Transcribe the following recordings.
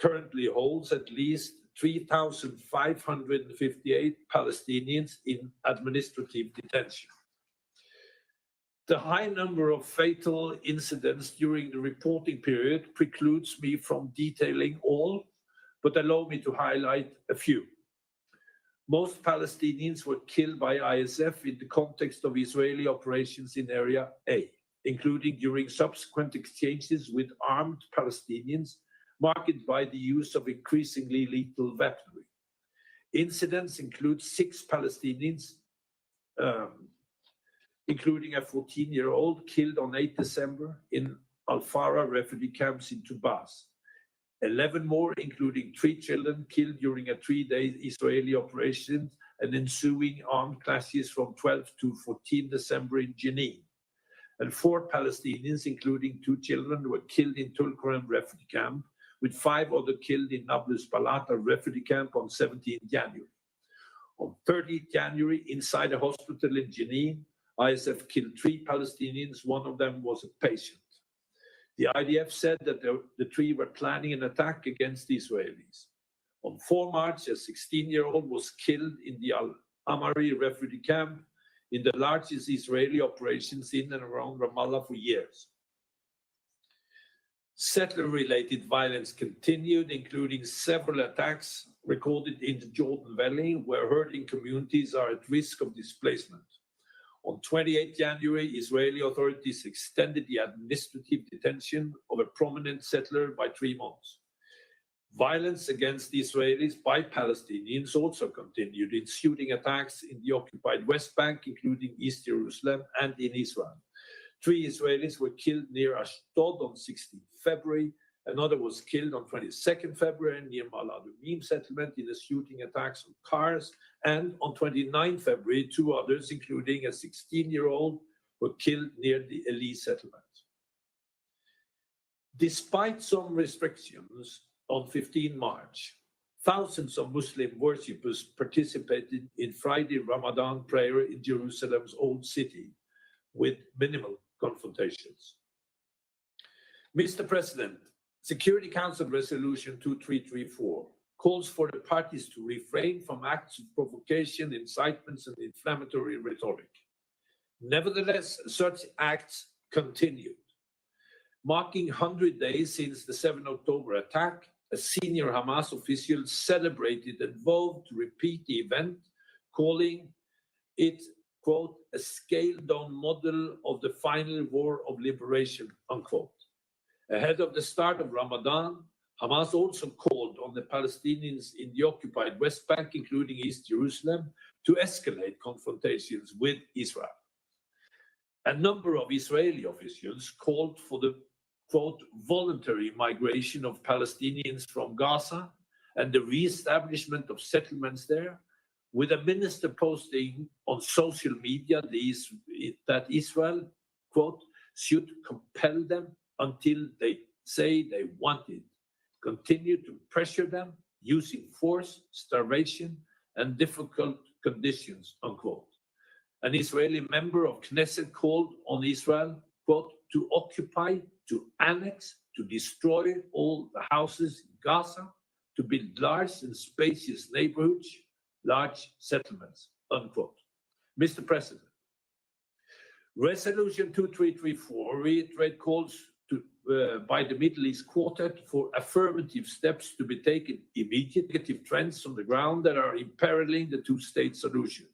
currently holds at least 3,558 Palestinians in administrative detention. The high number of fatal incidents during the reporting period precludes me from detailing all, but allow me to highlight a few. Most Palestinians were killed by ISF in the context of Israeli operations in Area A, including during subsequent exchanges with armed Palestinians, marked by the use of increasingly lethal weaponry. Incidents include 6 Palestinians, including a 14-year-old killed on 8 December in Al-Farah refugee camps in Tubas. 11 more, including 3 children, killed during a 3-day Israeli operation and ensuing armed clashes from 12 to 14 December in Jenin. And 4 Palestinians, including 2 children, were killed in Tulkarem refugee camp, with 5 others killed in Nablus Balata refugee camp on 17 January. On 30 January, inside a hospital in Jenin, ISF killed 3 Palestinians. One of them was a patient. The IDF said that the 3 were planning an attack against the Israelis. On 4 March, a 16-year-old was killed in the Al-Amari refugee camp, in the largest Israeli operations in and around Ramallah for years. Settler-related violence continued, including several attacks recorded in the Jordan Valley, where herding communities are at risk of displacement. On 28 January, Israeli authorities extended the administrative detention of a prominent settler by 3 months. Violence against the Israelis by Palestinians also continued, ensuing attacks in the occupied West Bank, including East Jerusalem, and in Israel. 3 Israelis were killed near Ashdod on 16 February. Another was killed on 22nd February near Maladumim settlement in a shooting attacks on cars. And on 29 February, 2 others, including a 16-year-old, were killed near the Eli settlement. Despite some restrictions, on 15 March, thousands of Muslim worshippers participated in Friday Ramadan prayer in Jerusalem's Old City with minimal confrontations. Mr. President, Security Council Resolution 2334 calls for the parties to refrain from acts of provocation, incitements, and inflammatory rhetoric. Nevertheless, such acts continued. Marking 100 days since the 7 October attack, a senior Hamas official celebrated and vowed to repeat the event, calling it, quote, a scaled-down model of the final war of liberation, unquote. Ahead of the start of Ramadan, Hamas also called on the Palestinians in the occupied West Bank, including East Jerusalem, to escalate confrontations with Israel. A number of Israeli officials called for the, quote, voluntary migration of Palestinians from Gaza and the re-establishment of settlements there, with a minister posting on social media that Israel, quote, should compel them until they say they want it, continue to pressure them using force, starvation, and difficult conditions, unquote. An Israeli member of Knesset called on Israel, quote, to occupy, to annex, to destroy all the houses in Gaza, to build large and spacious neighborhoods, large settlements, unquote. Mr. President, Resolution 2334 reiterate calls by the Middle East Quartet for affirmative steps to be taken immediate. Negative trends on the ground that are imperiling the two-state solution.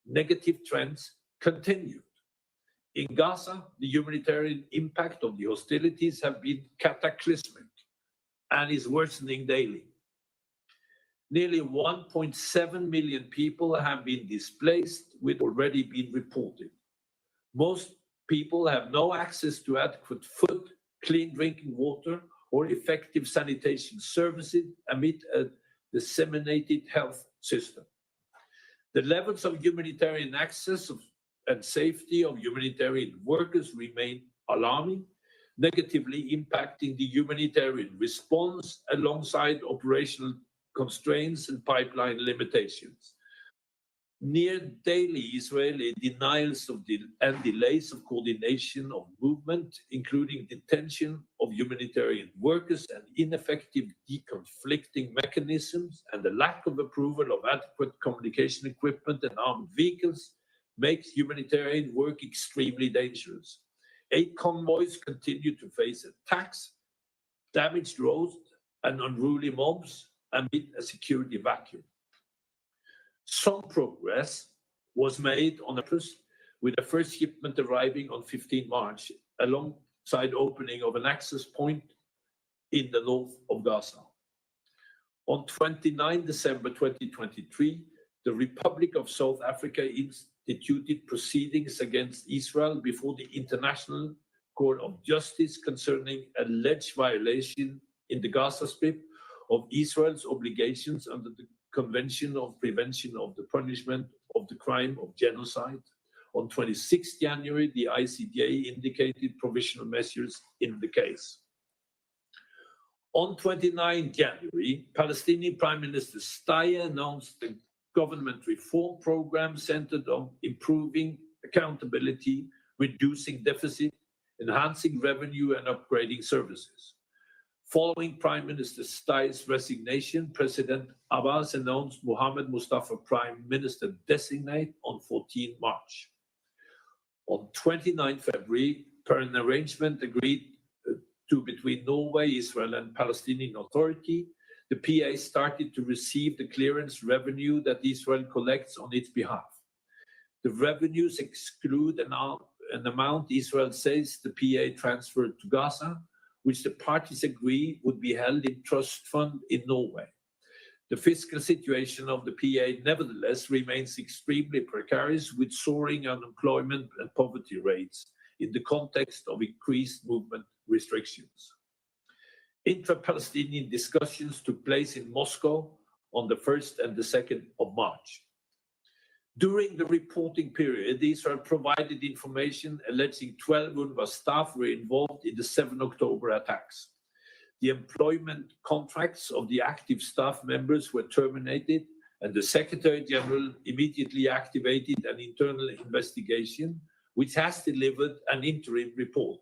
Negative trends continued. In Gaza, the humanitarian impact of the hostilities have been cataclysmic and is worsening daily. Nearly 1.7 million people have been displaced, with already been reported. Most people have no access to adequate food, clean drinking water, or effective sanitation services amid a disseminated health system. The levels of humanitarian access and safety of humanitarian workers remain alarming, negatively impacting the humanitarian response alongside operational constraints and pipeline limitations. Near daily Israeli denials and delays of coordination of movement, including detention of humanitarian workers and ineffective deconflicting mechanisms, and the lack of approval of adequate communication equipment and armed vehicles, makes humanitarian work extremely dangerous. Aid convoys continue to face attacks, damaged roads, and unruly mobs amid a security vacuum. Some progress was made on Cyprus, with the first shipment arriving on 15 March, alongside opening of an access point in the north of Gaza. On 29 December 2023, the Republic of South Africa instituted proceedings against Israel before the International Court of Justice concerning alleged violation in the Gaza Strip of Israel's obligations under the Convention of Prevention of the Punishment of the Crime of Genocide. On 26 January, the ICJ indicated provisional measures in the case. On 29 January, Palestinian Prime Minister Steyer announced the government reform program centered on improving accountability, reducing deficit, enhancing revenue, and upgrading services. Following Prime Minister Steyer's resignation, President Abbas announced Mohammed Mustafa Prime Minister designate on 14 March. On 29 February, per an arrangement agreed to between Norway, Israel, and Palestinian Authority, the PA started to receive the clearance revenue that Israel collects on its behalf. The revenues exclude an amount Israel says the PA transferred to Gaza, which the parties agree would be held in trust fund in Norway. The fiscal situation of the PA nevertheless remains extremely precarious, with soaring unemployment and poverty rates in the context of increased movement restrictions. Intra-Palestinian discussions took place in Moscow on the 1st and the 2nd of March. During the reporting period, Israel provided information alleging 12 UNRWA staff were involved in the 7 October attacks. The employment contracts of the active staff members were terminated, and the Secretary General immediately activated an internal investigation, which has delivered an interim report.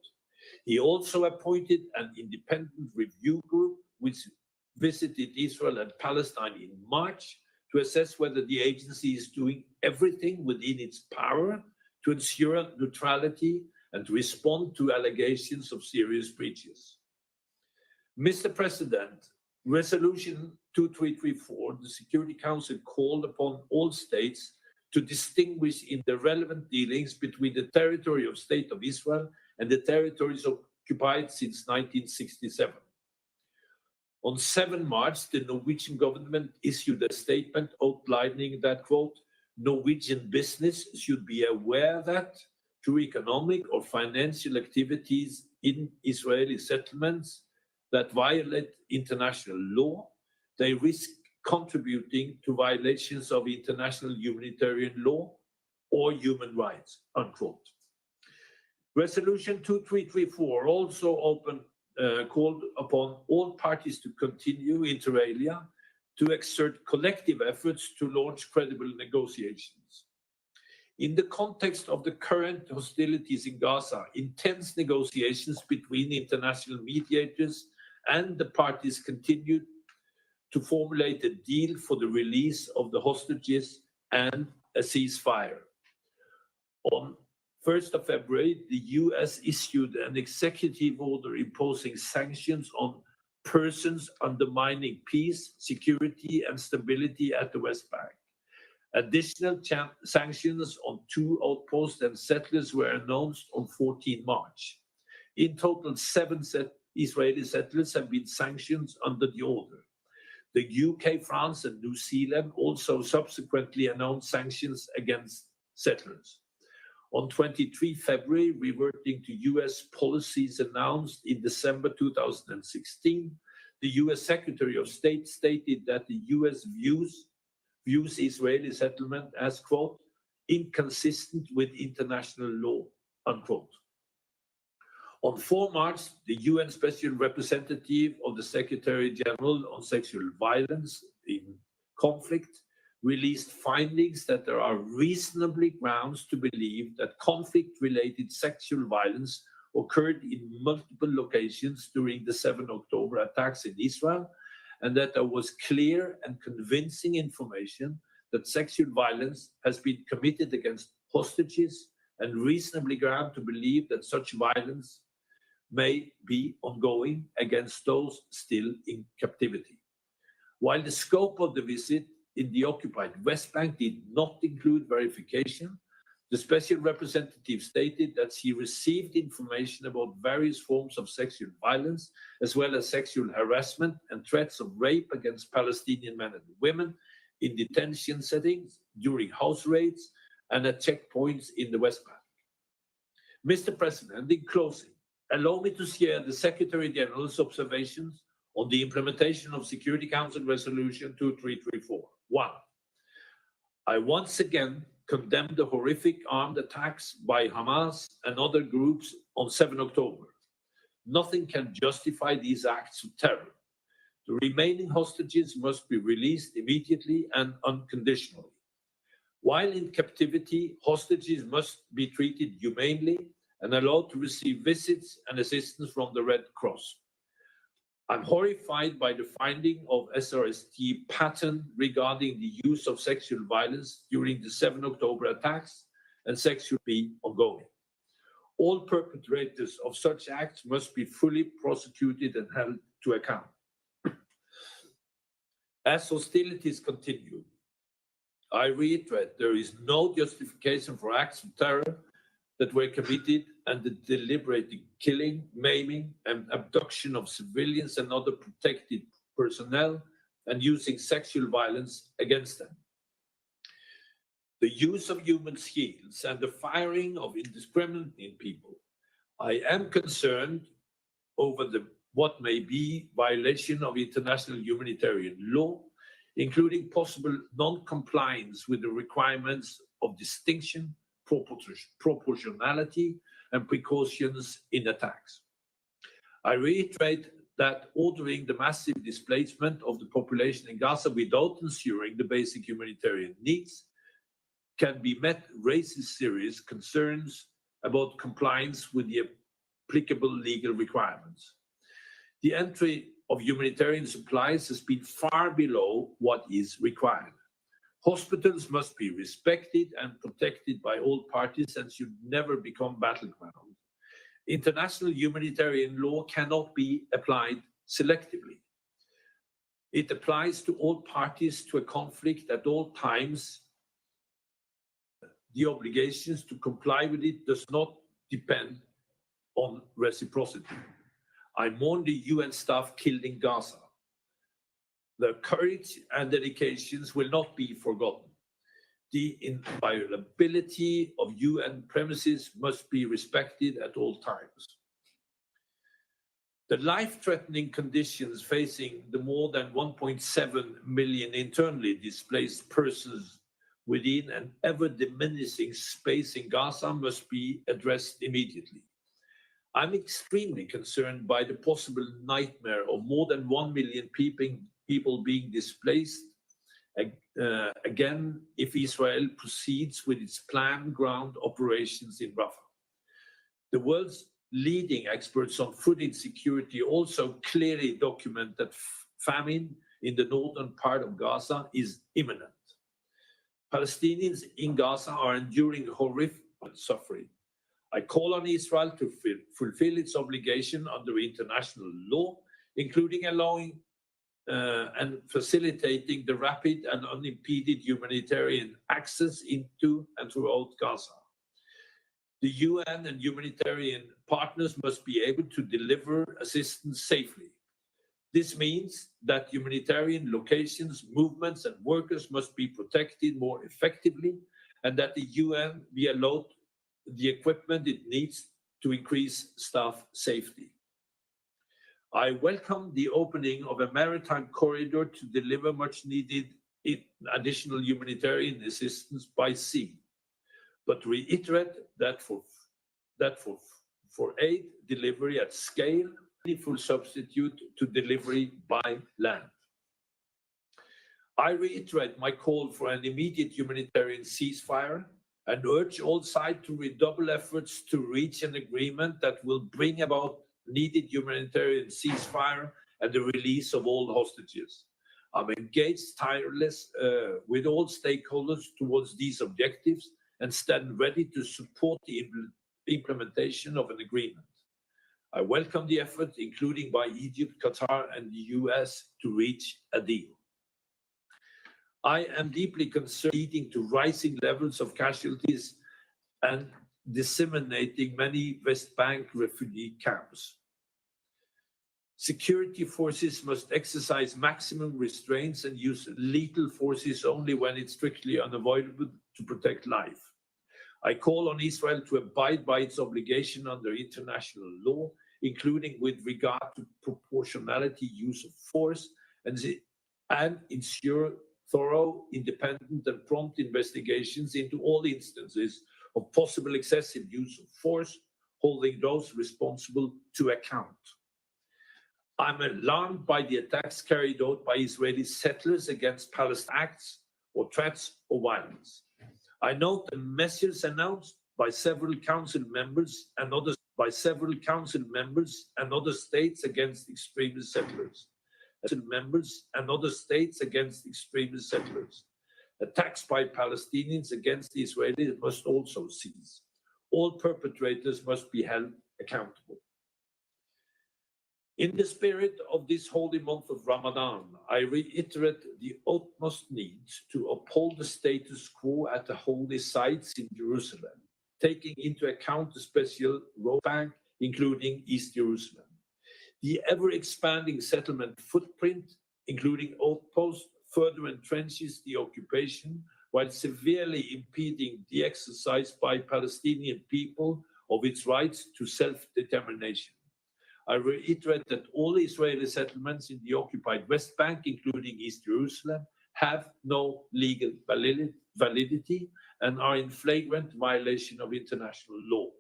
He also appointed an independent review group, which visited Israel and Palestine in March, to assess whether the agency is doing everything within its power to ensure neutrality and to respond to allegations of serious breaches. Mr. President, Resolution 2334, the Security Council called upon all states to distinguish in the relevant dealings between the territory of State of Israel and the territories occupied since 1967. On 7 March, the Norwegian government issued a statement outlining that, quote, Norwegian business should be aware that through economic or financial activities in Israeli settlements that violate international law, they risk contributing to violations of international humanitarian law or human rights, unquote. Resolution 2334 also called upon all parties to continue, inter alia, to exert collective efforts to launch credible negotiations. In the context of the current hostilities in Gaza, intense negotiations between international mediators and the parties continued to formulate a deal for the release of the hostages and a ceasefire. On 1st of February, the US issued an executive order imposing sanctions on persons undermining peace, security, and stability at the West Bank. Additional sanctions on 2 outposts and settlers were announced on 14 March. In total, 7 Israeli settlers have been sanctioned under the order. The UK, France, and New Zealand also subsequently announced sanctions against settlers. On 23 February, reverting to US policies announced in December 2016, the US Secretary of State stated that the US views Israeli settlement as, quote, inconsistent with international law, unquote. On 4 March, the UN Special Representative of the Secretary General on Sexual Violence in Conflict released findings that there are reasonably grounds to believe that conflict-related sexual violence occurred in multiple locations during the 7 October attacks in Israel, and that there was clear and convincing information that sexual violence has been committed against hostages, and reasonably ground to believe that such violence may be ongoing against those still in captivity. While the scope of the visit in the occupied West Bank did not include verification, the special representative stated that he received information about various forms of sexual violence, as well as sexual harassment and threats of rape against Palestinian men and women in detention settings, during house raids, and at checkpoints in the West Bank. Mr. President, in closing, allow me to share the Secretary General's observations on the implementation of Security Council Resolution 2334. 1. I once again condemn the horrific armed attacks by Hamas and other groups on 7 October. Nothing can justify these acts of terror. The remaining hostages must be released immediately and unconditionally. While in captivity, hostages must be treated humanely and allowed to receive visits and assistance from the Red Cross. I'm horrified by the finding of SRST pattern regarding the use of sexual violence during the 7 October attacks, and sex should be ongoing. All perpetrators of such acts must be fully prosecuted and held to account. As hostilities continue, I reiterate there is no justification for acts of terror that were committed and the deliberate killing, maiming, and abduction of civilians and other protected personnel, and using sexual violence against them. The use of human shields and the firing of indiscriminate people. I am concerned over what may be violation of international humanitarian law, including possible non-compliance with the requirements of distinction, proportionality, and precautions in attacks. I reiterate that ordering the massive displacement of the population in Gaza without ensuring the basic humanitarian needs can be met raises serious concerns about compliance with the applicable legal requirements. The entry of humanitarian supplies has been far below what is required. Hospitals must be respected and protected by all parties and should never become battlegrounds. International humanitarian law cannot be applied selectively. It applies to all parties to a conflict at all times. The obligations to comply with it does not depend on reciprocity. I mourn the UN staff killed in Gaza. Their courage and dedications will not be forgotten. The inviolability of UN premises must be respected at all times. The life-threatening conditions facing the more than 1.7 million internally displaced persons within an ever-diminishing space in Gaza must be addressed immediately. I'm extremely concerned by the possible nightmare of more than 1 million people being displaced again if Israel proceeds with its planned ground operations in Rafah. The world's leading experts on food insecurity also clearly document that famine in the northern part of Gaza is imminent. Palestinians in Gaza are enduring horrific suffering. I call on Israel to fulfill its obligation under international law, including allowing and facilitating the rapid and unimpeded humanitarian access into and throughout Gaza. The UN and humanitarian partners must be able to deliver assistance safely. This means that humanitarian locations, movements, and workers must be protected more effectively, and that the UN be allowed the equipment it needs to increase staff safety. I welcome the opening of a maritime corridor to deliver much needed additional humanitarian assistance by sea, but reiterate that for aid delivery at scale, a meaningful substitute to delivery by land. I reiterate my call for an immediate humanitarian ceasefire and urge all sides to redouble efforts to reach an agreement that will bring about needed humanitarian ceasefire and the release of all hostages. I'm engaged tireless with all stakeholders towards these objectives and stand ready to support the implementation of an agreement. I welcome the effort, including by Egypt, Qatar, and the US, to reach a deal. I am deeply concerned leading to rising levels of casualties and disseminating many West Bank refugee camps. Security forces must exercise maximum restraints and use lethal forces only when it's strictly unavoidable to protect life. I call on Israel to abide by its obligation under international law, including with regard to proportionality use of force, and ensure thorough, independent, and prompt investigations into all instances of possible excessive use of force, holding those responsible to account. I'm alarmed by the attacks carried out by Israeli settlers against Palestinian acts or threats or violence. I note the measures announced by several council members and other states against extremist settlers. Attacks by Palestinians against the Israelis must also cease. All perpetrators must be held accountable. In the spirit of this holy month of Ramadan, I reiterate the utmost need to uphold the status quo at the holy sites in Jerusalem, taking into account the special road bank, including East Jerusalem. The ever-expanding settlement footprint, including outposts, further entrenches the occupation while severely impeding the exercise by Palestinian people of its rights to self-determination. I reiterate that all Israeli settlements in the occupied West Bank, including East Jerusalem, have no legal validity and are in flagrant violation of international law.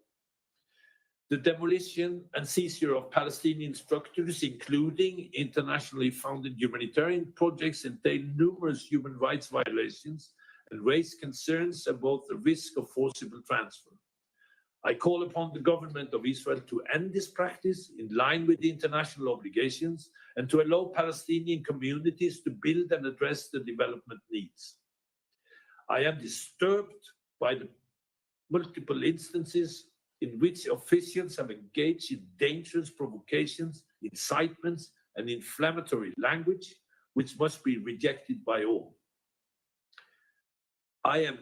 The demolition and seizure of Palestinian structures, including internationally funded humanitarian projects, entail numerous human rights violations and raise concerns about the risk of forcible transfer. I call upon the government of Israel to end this practice in line with the international obligations and to allow Palestinian communities to build and address the development needs. I am disturbed by the multiple instances in which officials have engaged in dangerous provocations, incitements, and inflammatory language, which must be rejected by all. I am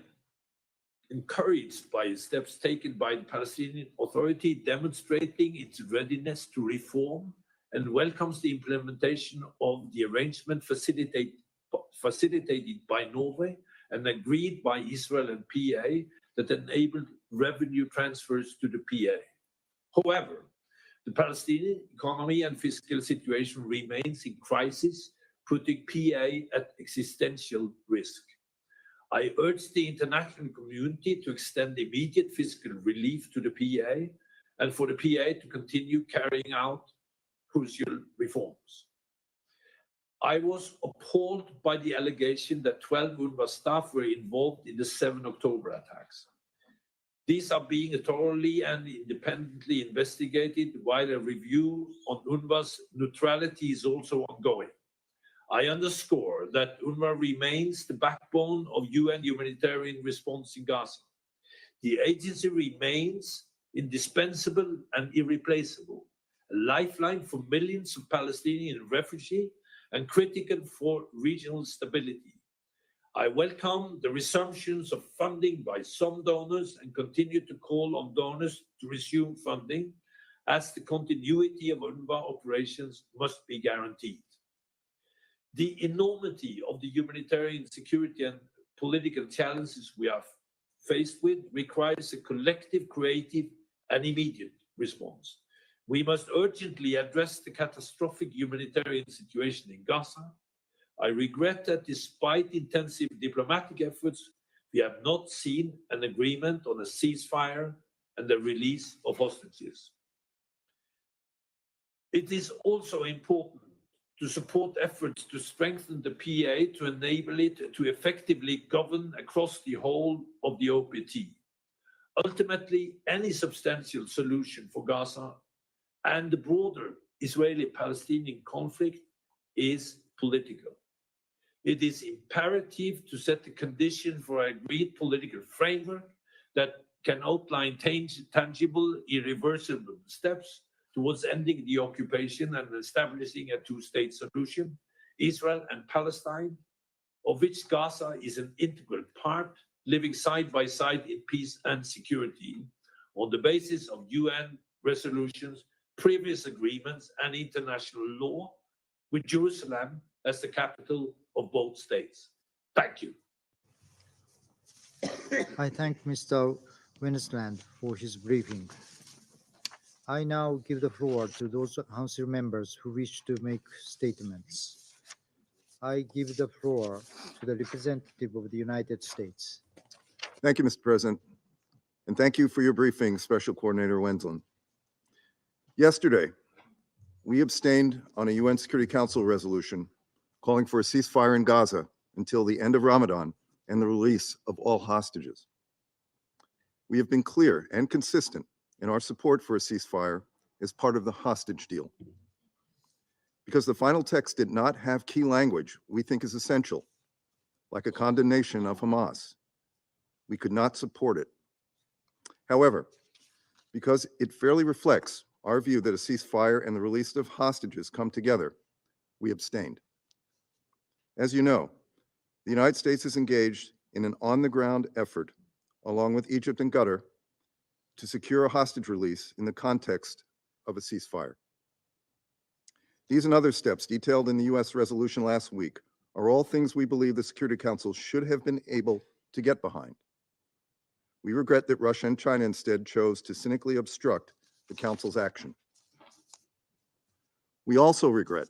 encouraged by steps taken by the Palestinian Authority demonstrating its readiness to reform and welcomes the implementation of the arrangement facilitated by Norway and agreed by Israel and PA that enabled revenue transfers to the PA. However, the Palestinian economy and fiscal situation remains in crisis, putting PA at existential risk. I urge the international community to extend immediate fiscal relief to the PA and for the PA to continue carrying out crucial reforms. I was appalled by the allegation that 12 UNRWA staff were involved in the 7 October attacks. These are being thoroughly and independently investigated, while a review on UNRWA's neutrality is also ongoing. I underscore that UNRWA remains the backbone of UN humanitarian response in Gaza. The agency remains indispensable and irreplaceable, a lifeline for millions of Palestinian refugees and critical for regional stability. I welcome the resumptions of funding by some donors and continue to call on donors to resume funding, as the continuity of UNRWA operations must be guaranteed. The enormity of the humanitarian security and political challenges we are faced with requires a collective, creative, and immediate response. We must urgently address the catastrophic humanitarian situation in Gaza. I regret that despite intensive diplomatic efforts, we have not seen an agreement on a ceasefire and the release of hostages. It is also important to support efforts to strengthen the PA to enable it to effectively govern across the whole of the OPT. Ultimately, any substantial solution for Gaza and the broader Israeli-Palestinian conflict is political. It is imperative to set the condition for an agreed political framework that can outline tangible, irreversible steps towards ending the occupation and establishing a two-state solution, Israel and Palestine, of which Gaza is an integral part, living side by side in peace and security on the basis of UN resolutions, previous agreements, and international law, with Jerusalem as the capital of both states. Thank you. I thank Mr. Winsland for his briefing. I now give the floor to those Council members who wish to make statements. I give the floor to the representative of the United States. Thank you, Mr. President, and thank you for your briefing, Special Coordinator Wendland. Yesterday, we abstained on a UN Security Council resolution calling for a ceasefire in Gaza until the end of Ramadan and the release of all hostages. We have been clear and consistent in our support for a ceasefire as part of the hostage deal. Because the final text did not have key language we think is essential, like a condemnation of Hamas, we could not support it. However, because it fairly reflects our view that a ceasefire and the release of hostages come together, we abstained. As you know, the United States is engaged in an on-the-ground effort, along with Egypt and Qatar, to secure a hostage release in the context of a ceasefire. These and other steps detailed in the U.S. resolution last week are all things we believe the Security Council should have been able to get behind. We regret that Russia and China instead chose to cynically obstruct the Council's action. We also regret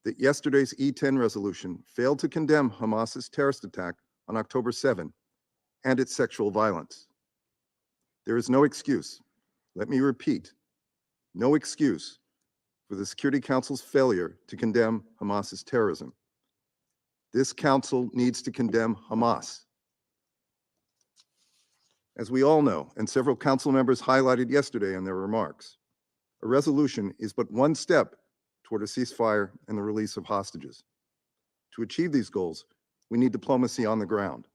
that yesterday's E10 resolution failed to condemn Hamas's terrorist attack on October 7 and its sexual violence. There is no excuse, let me repeat, no excuse for the Security Council's failure to condemn Hamas's terrorism. This Council needs to condemn Hamas. As we all know, and several Council members highlighted yesterday in their remarks, a resolution is but one step toward a ceasefire and the release of hostages. To achieve these goals, we need diplomacy on the ground.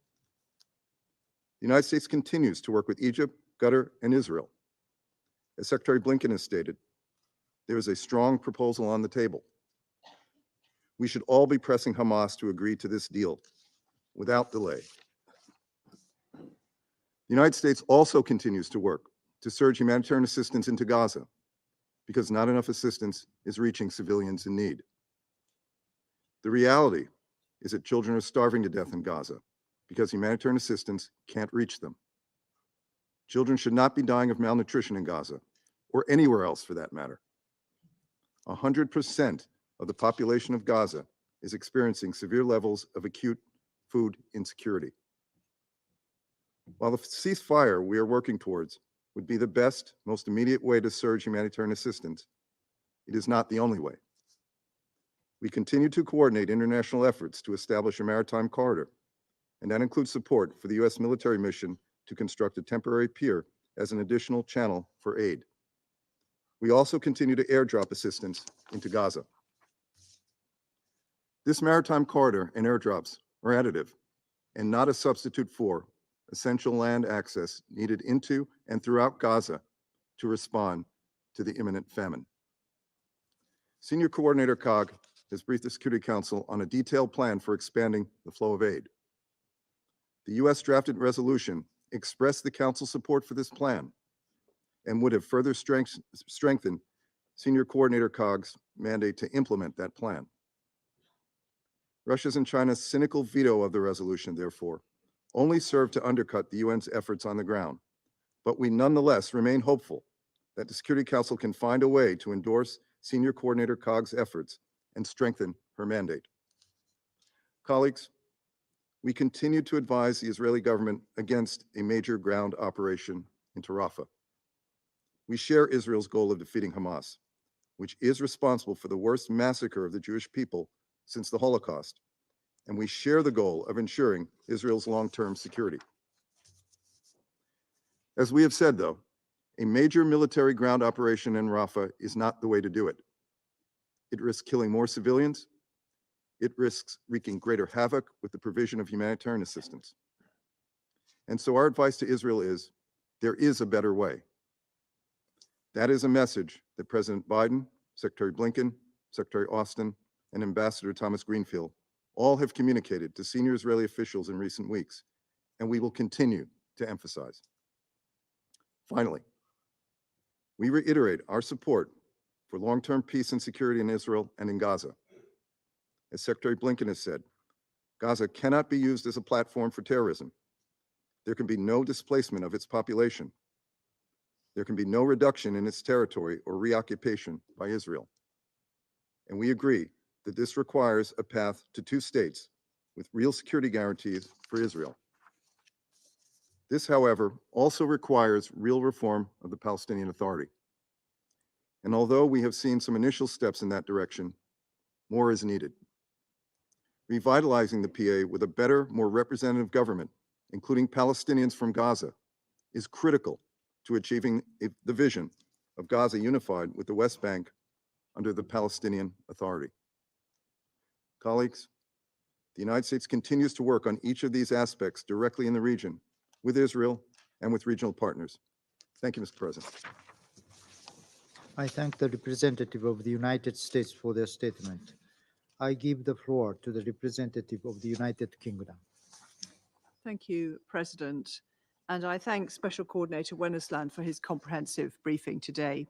The United States continues to work with Egypt, Qatar, and Israel. As Secretary Blinken has stated, there is a strong proposal on the table. We should all be pressing Hamas to agree to this deal without delay. The United States also continues to work to surge humanitarian assistance into Gaza because not enough assistance is reaching civilians in need. The reality is that children are starving to death in Gaza because humanitarian assistance can't reach them. Children should not be dying of malnutrition in Gaza, or anywhere else for that matter. 100% of the population of Gaza is experiencing severe levels of acute food insecurity. While the ceasefire we are working towards would be the best, most immediate way to surge humanitarian assistance, it is not the only way. We continue to coordinate international efforts to establish a maritime corridor, and that includes support for the U.S. military mission to construct a temporary pier as an additional channel for aid. We also continue to airdrop assistance into Gaza. This maritime corridor and airdrops are additive and not a substitute for essential land access needed into and throughout Gaza to respond to the imminent famine. Senior Coordinator Cog has briefed the Security Council on a detailed plan for expanding the flow of aid. The U.S. drafted resolution expressed the Council's support for this plan and would have further strengthened Senior Coordinator Cog's mandate to implement that plan. Russia's and China's cynical veto of the resolution, therefore, only served to undercut the UN's efforts on the ground, but we nonetheless remain hopeful that the Security Council can find a way to endorse Senior Coordinator Cog's efforts and strengthen her mandate. Colleagues, we continue to advise the Israeli government against a major ground operation into Rafah. We share Israel's goal of defeating Hamas, which is responsible for the worst massacre of the Jewish people since the Holocaust, and we share the goal of ensuring Israel's long-term security. As we have said, though, a major military ground operation in Rafah is not the way to do it. It risks killing more civilians. It risks wreaking greater havoc with the provision of humanitarian assistance. And so our advice to Israel is, there is a better way. That is a message that President Biden, Secretary Blinken, Secretary Austin, and Ambassador Thomas Greenfield all have communicated to senior Israeli officials in recent weeks, and we will continue to emphasize. Finally, we reiterate our support for long-term peace and security in Israel and in Gaza. As Secretary Blinken has said, Gaza cannot be used as a platform for terrorism. There can be no displacement of its population. There can be no reduction in its territory or reoccupation by Israel. And we agree that this requires a path to two states with real security guarantees for Israel. This, however, also requires real reform of the Palestinian Authority. And although we have seen some initial steps in that direction, more is needed. Revitalizing the PA with a better, more representative government, including Palestinians from Gaza, is critical to achieving the vision of Gaza unified with the West Bank under the Palestinian Authority. Colleagues, the United States continues to work on each of these aspects directly in the region, with Israel and with regional partners. Thank you, Mr. President. I thank the representative of the United States for their statement. I give the floor to the representative of the United Kingdom. Thank you, President. And I thank Special Coordinator Wennesland for his comprehensive briefing today.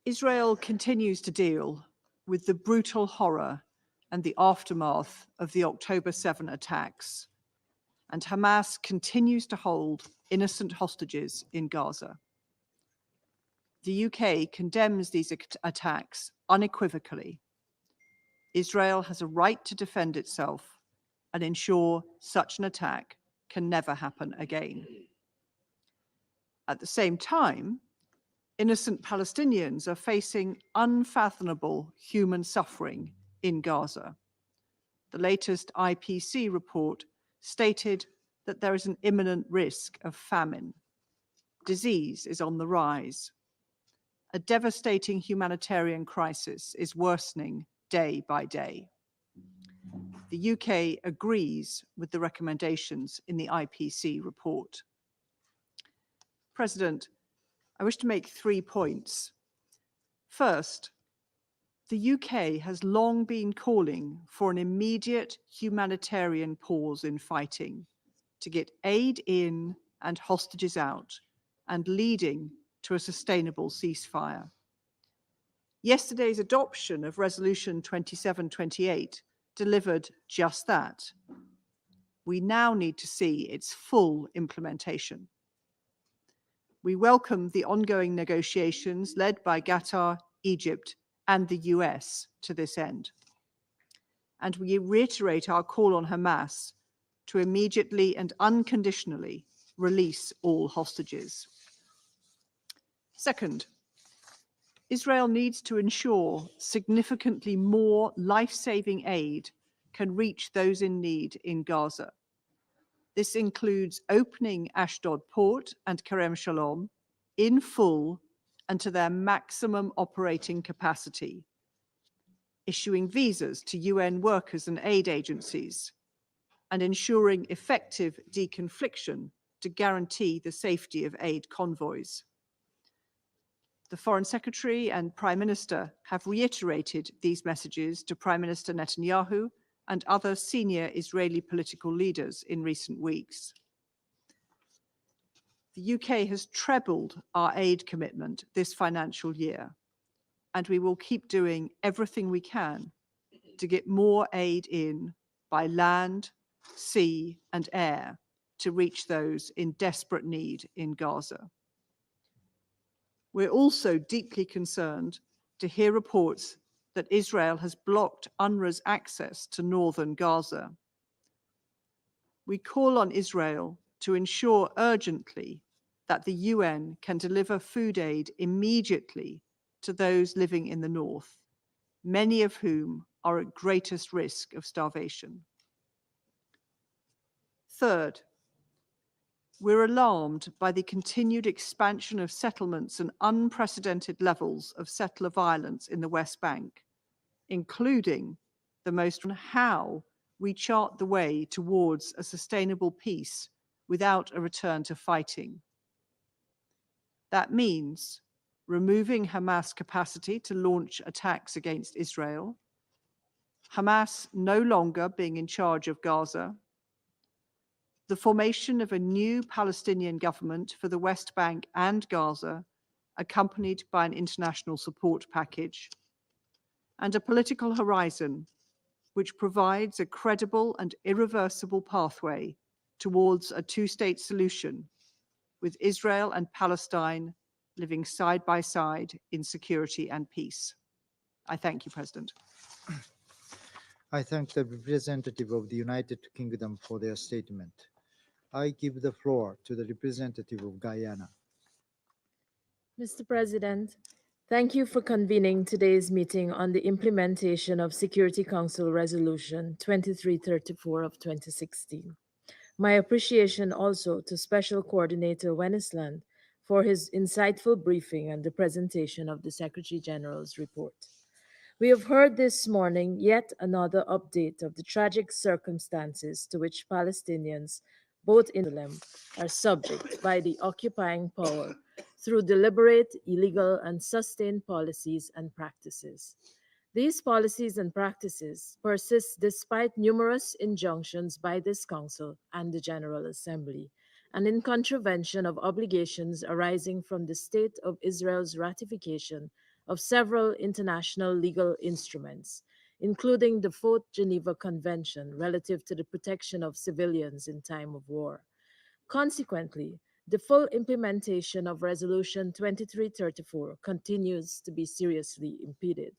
Israel continues to deal with the brutal horror and the aftermath of the October 7 attacks, and Hamas continues to hold innocent hostages in Gaza. The UK condemns these attacks unequivocally. Israel has a right to defend itself and ensure such an attack can never happen again. At the same time, innocent Palestinians are facing unfathomable human suffering in Gaza. The latest IPC report stated that there is an imminent risk of famine. Disease is on the rise. A devastating humanitarian crisis is worsening day by day. The UK agrees with the recommendations in the IPC report. President, I wish to make 3 points. First, the UK has long been calling for an immediate humanitarian pause in fighting to get aid in and hostages out, and leading to a sustainable ceasefire. Yesterday's adoption of Resolution 2728 delivered just that. We now need to see its full implementation. We welcome the ongoing negotiations led by Qatar, Egypt, and the US to this end. And we reiterate our call on Hamas to immediately and unconditionally release all hostages. Second, Israel needs to ensure significantly more life-saving aid can reach those in need in Gaza. This includes opening Ashdod Port and Kerem Shalom in full and to their maximum operating capacity, issuing visas to UN workers and aid agencies, and ensuring effective deconfliction to guarantee the safety of aid convoys. The Foreign Secretary and Prime Minister have reiterated these messages to Prime Minister Netanyahu and other senior Israeli political leaders in recent weeks. The UK has trebled our aid commitment this financial year, and we will keep doing everything we can to get more aid in by land, sea, and air to reach those in desperate need in Gaza. We're also deeply concerned to hear reports that Israel has blocked UNRWA's access to northern Gaza. We call on Israel to ensure urgently that the UN can deliver food aid immediately to those living in the north, many of whom are at greatest risk of starvation. Third, we're alarmed by the continued expansion of settlements and unprecedented levels of settler violence in the West Bank, including the most on how we chart the way towards a sustainable peace without a return to fighting. That means removing Hamas' capacity to launch attacks against Israel, Hamas no longer being in charge of Gaza, the formation of a new Palestinian government for the West Bank and Gaza, accompanied by an international support package, and a political horizon which provides a credible and irreversible pathway towards a two-state solution, with Israel and Palestine living side by side in security and peace. I thank you, President. I thank the representative of the United Kingdom for their statement. I give the floor to the representative of Guyana. Mr. President, thank you for convening today's meeting on the implementation of Security Council Resolution 2334 of 2016. My appreciation also to Special Coordinator Wennesland for his insightful briefing and the presentation of the Secretary General's report. We have heard this morning yet another update of the tragic circumstances to which Palestinians, both in Jerusalem, are subject by the occupying power through deliberate, illegal, and sustained policies and practices. These policies and practices persist despite numerous injunctions by this Council and the General Assembly, and in contravention of obligations arising from the State of Israel's ratification of several international legal instruments, including the Fourth Geneva Convention relative to the protection of civilians in time of war. Consequently, the full implementation of Resolution 2334 continues to be seriously impeded.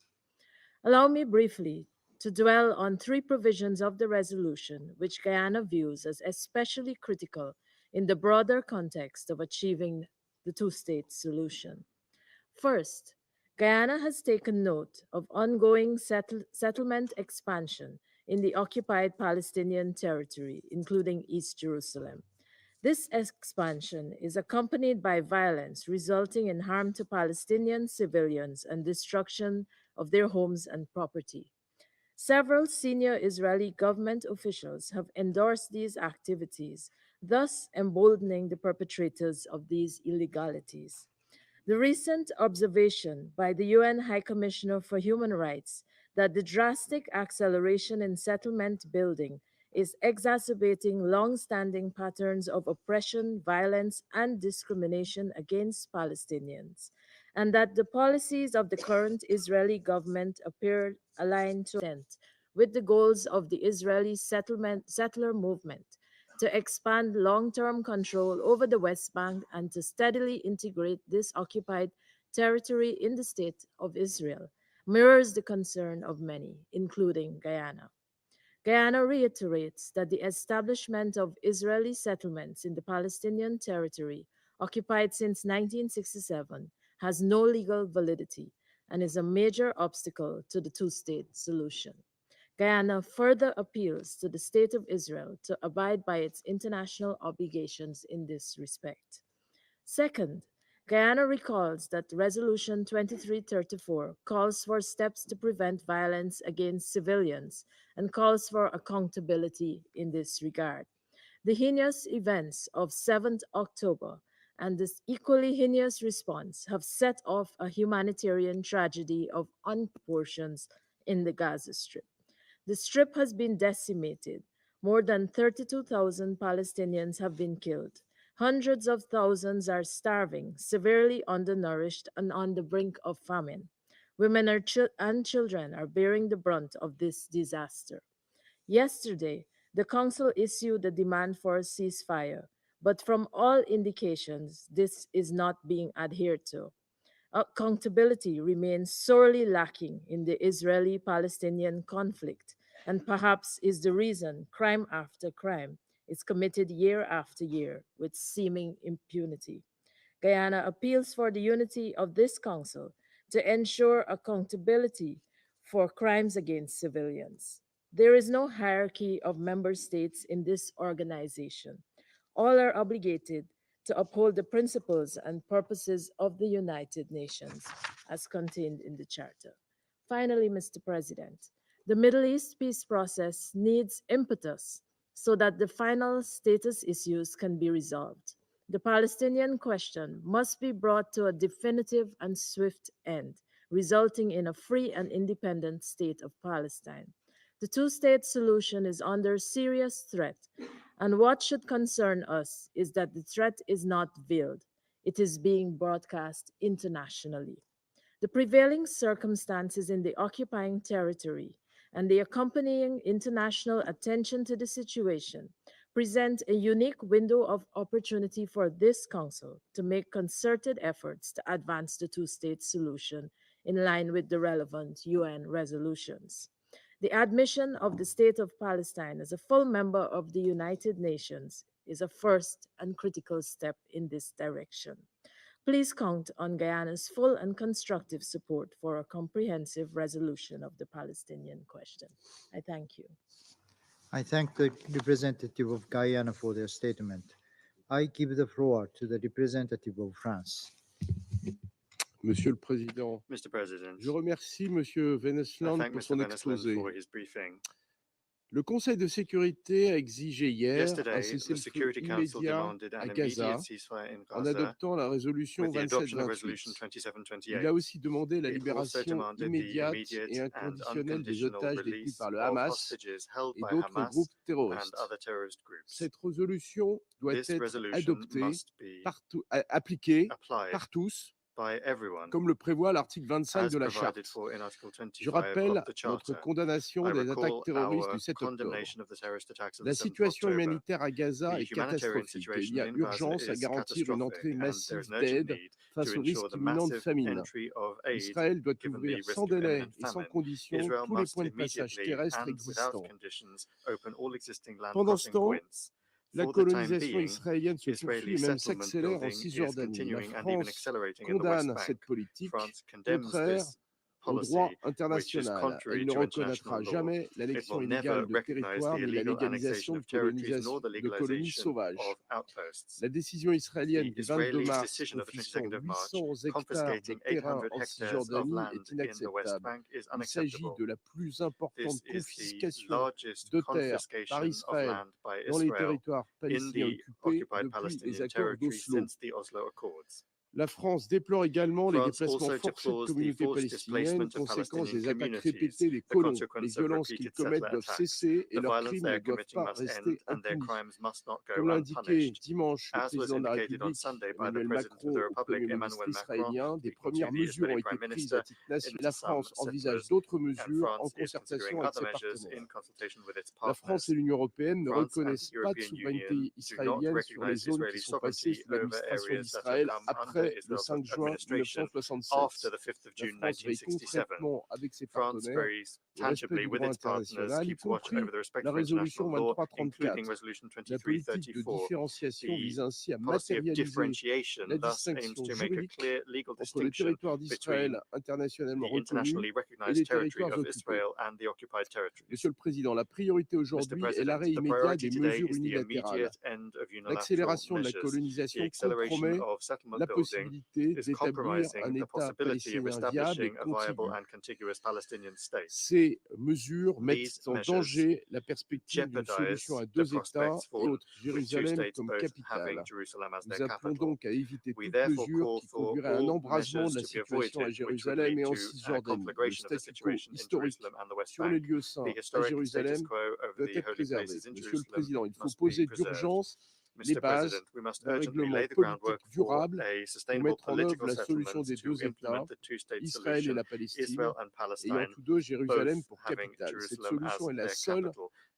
Allow me briefly to dwell on three provisions of the resolution which Guyana views as especially critical in the broader context of achieving the two-state solution. First, Guyana has taken note of ongoing settlement expansion in the occupied Palestinian territory, including East Jerusalem. This expansion is accompanied by violence resulting in harm to Palestinian civilians and destruction of their homes and property. Several senior Israeli government officials have endorsed these activities, thus emboldening the perpetrators of these illegalities. The recent observation by the UN High Commissioner for Human Rights that the drastic acceleration in settlement building is exacerbating long-standing patterns of oppression, violence, and discrimination against Palestinians, and that the policies of the current Israeli government appear aligned to extent with the goals of the Israeli settler movement to expand long-term control over the West Bank and to steadily integrate this occupied territory in the state of Israel, mirrors the concern of many, including Guyana. Guyana reiterates that the establishment of Israeli settlements in the Palestinian territory occupied since 1967 has no legal validity and is a major obstacle to the two-state solution. Guyana further appeals to the State of Israel to abide by its international obligations in this respect. Second, Guyana recalls that Resolution 2334 calls for steps to prevent violence against civilians and calls for accountability in this regard. The heinous events of 7th October and this equally heinous response have set off a humanitarian tragedy of unproportions in the Gaza Strip. The Strip has been decimated. More than 32,000 Palestinians have been killed. Hundreds of thousands are starving, severely undernourished, and on the brink of famine. Women and children are bearing the brunt of this disaster. Yesterday, the Council issued a demand for a ceasefire, but from all indications, this is not being adhered to. Accountability remains sorely lacking in the Israeli-Palestinian conflict, and perhaps is the reason crime after crime is committed year after year with seeming impunity. Guyana appeals for the unity of this Council to ensure accountability for crimes against civilians. There is no hierarchy of member states in this organization. All are obligated to uphold the principles and purposes of the United Nations as contained in the Charter. Finally, Mr. President, the Middle East peace process needs impetus so that the final status issues can be resolved. The Palestinian question must be brought to a definitive and swift end, resulting in a free and independent state of Palestine. The two-state solution is under serious threat, and what should concern us is that the threat is not veiled. It is being broadcast internationally. The prevailing circumstances in the occupying territory and the accompanying international attention to the situation present a unique window of opportunity for this Council to make concerted efforts to advance the two-state solution in line with the relevant UN resolutions. The admission of the State of Palestine as a full member of the United Nations is a first and critical step in this direction. Please count on Guyana's full and constructive support for a comprehensive resolution of the Palestinian question. I thank you. I thank the representative of Guyana for their statement. I give the floor to the representative of France. Monsieur le Président, Mr. President, je remercie Monsieur I Venesland thank pour Mr. son Venesland exposé. for his briefing. Le Conseil de sécurité a exigé hier un Yesterday, the cessez-le-feu Security Council immédiat demanded à an Gaza immediate ceasefire in en Gaza adoptant la résolution with the adoption of 2728. Resolution Il a 2728. aussi demandé la It also libération demanded the immédiate immediate et and inconditionnelle des unconditional otages détenus release par le of Hamas hostages held et by d'autres Hamas groupes and terroristes. other terrorist groups. Cette résolution doit This être resolution adoptée, must be appliquée applied par tous, by everyone, comme le prévoit l'article 25 as de la provided Charte. for in Article Je 25 rappelle of the notre Charter. condamnation I des attaques recall terroristes our du 7 octobre. condemnation of the terrorist attacks of La the 7th of situation October. humanitaire à Gaza The est humanitarian catastrophique et il situation y a in Gaza urgence à is garantir une catastrophic, entrée and massive there is an urgent d'aide need face to au ensure risque the imminent de massive famine. entry of aid Israël doit given the ouvrir risk sans of délai imminent et sans famine. condition Israel tous les must points de passage immediately terrestres and without existants. conditions open all existing land Pendant ce crossing temps, points. la For the time colonisation being, israélienne se Israeli poursuit et même settlement s'accélère en building is Cisjordanie. La continuing and even France accelerating in the West condamne Bank. cette politique France condemns contraire this au policy, droit which is international. contrary Elle ne to international reconnaîtra law. jamais It l'annexion will never illégale de recognize territoires the ni la illegal légalisation annexation de of territories nor the colonies legalization sauvages. of outposts. La décision israélienne The du 22 Israeli mars decision of the confisquant 22nd of March 800 hectares de confiscating terrain 800 en hectares of Cisjordanie land est in the West inacceptable. Bank is Il s'agit unacceptable. de la plus importante This is the confiscation largest de terres par confiscation of Israël land by dans les Israel territoires in palestiniens the occupés occupied depuis les Palestinian accords territory d'Oslo. since the Oslo Accords. La France déplore également les France déplacements also forcés de deplores the communautés forced palestiniennes, displacement of conséquence Palestinian des attaques communities, répétées des the colons. Les consequence of violences qu'ils repeated commettent settler doivent attacks. cesser et The leurs violence crimes they ne are doivent committing pas must rester end, and their impunis. crimes must not go Comme l'a indiqué unpunished. dimanche le As was président de la indicated on République, Sunday by the Emmanuel President of Macron, the au Republic, Premier ministre Emmanuel Macron, israélien, des speaking premières to the mesures ont Israeli été Prime prises Minister, à titre national. into La some France envisage settlers, d'autres and mesures en France is concertation considering avec other ses measures in partenaires. consultation with its La France partners. et l'Union européenne ne France and reconnaissent the pas de European souveraineté Union do not israélienne sur les recognize zones qui Israeli sont passées sovereignty sous over l'administration areas that have d'Israël come under après le Israel's 5 juin administration 1967. after the 5th of La June France veille 1967. concrètement avec ses France partenaires very au respect tangibly du with droit its partners international, y keeps watch compris over the respect la for résolution international law, 2334. including Resolution La politique de 2334. différenciation The vise ainsi à policy of matérialiser differentiation la thus aims distinction to make a juridique clear legal entre le distinction territoire d'Israël between internationalement the reconnu internationally et recognized les territory territoires of occupés. Israel and the occupied territories. Monsieur le Président, la priorité Mr. aujourd'hui est President, l'arrêt the immédiat priority des today mesures is the unilatérales. immediate end of unilateral L'accélération de la measures. The colonisation acceleration compromet of settlement la building possibilité is d'établir compromising un the État possibility of palestinien viable et establishing a viable contigu. and contiguous Palestinian state. Ces mesures These mettent en measures danger la perspective d'une solution jeopardize à the deux États prospects et for autres, with two Jérusalem states comme both capitale. having Jerusalem as Nous their appelons capital. donc à éviter We toute therefore mesure call qui for conduirait à un all embrasement measures de la to be situation à avoided, which would Jérusalem lead et en to a Cisjordanie. Le conflagration of the statu quo situation in historique Jerusalem and the West sur les Bank. lieux The saints à historic status Jérusalem quo over doit the être holy préservé. places in Monsieur le Jerusalem Président, il faut must be poser preserved. d'urgence les Mr. bases President, we must d'un urgently règlement lay the politique groundwork for durable a pour sustainable mettre en œuvre political la solution settlement des to deux États, implement the two-state Israël et solution, la Palestine, Israel and ayant Palestine, tous deux Jérusalem both pour having capitale. Cette Jerusalem as solution est la their seule capital.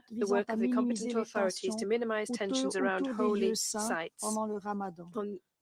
compétentes the visant work à of the minimiser competent les authorities tensions to minimize tensions around autour des holy lieux saints sites pendant le Ramadan.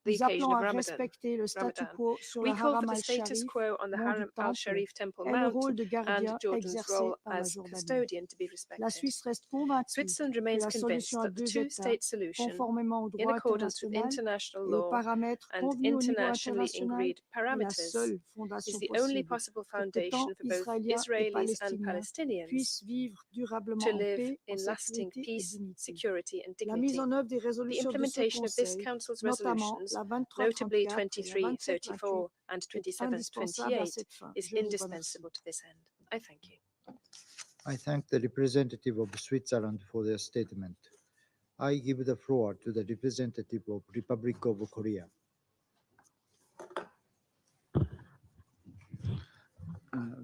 the Nous occasion appelons of à Ramadan. respecter le statu Ramadan. quo sur We le call for Haram the status al-Sharif, quo on the mont du Haram Temple, al-Sharif Temple et le Mount rôle de and gardien Jordan's exercé role par la as Jordanie. custodian to be La respected. Suisse reste convaincue Switzerland que remains la convinced solution à that the deux États, two-state solution, conformément au in droit accordance with international international et aux law paramètres and convenus au niveau internationally international, agreed est la parameters, seule is fondation the only possible possible pour que foundation tant for both Israéliens et Israelis and Palestiniens Palestinians puissent vivre durablement to en live paix, en in lasting sécurité et peace, dignité. security, and La mise dignity. en œuvre des The résolutions de ce implementation of this Conseil, Council's notamment resolutions, la notably 2334 et la 2728, 2334 and est indispensable à 2728, cette fin. is Je vous remercie. indispensable to this end. I thank you. I thank the representative of Switzerland for their statement. I give the floor to the representative of Republic of Korea.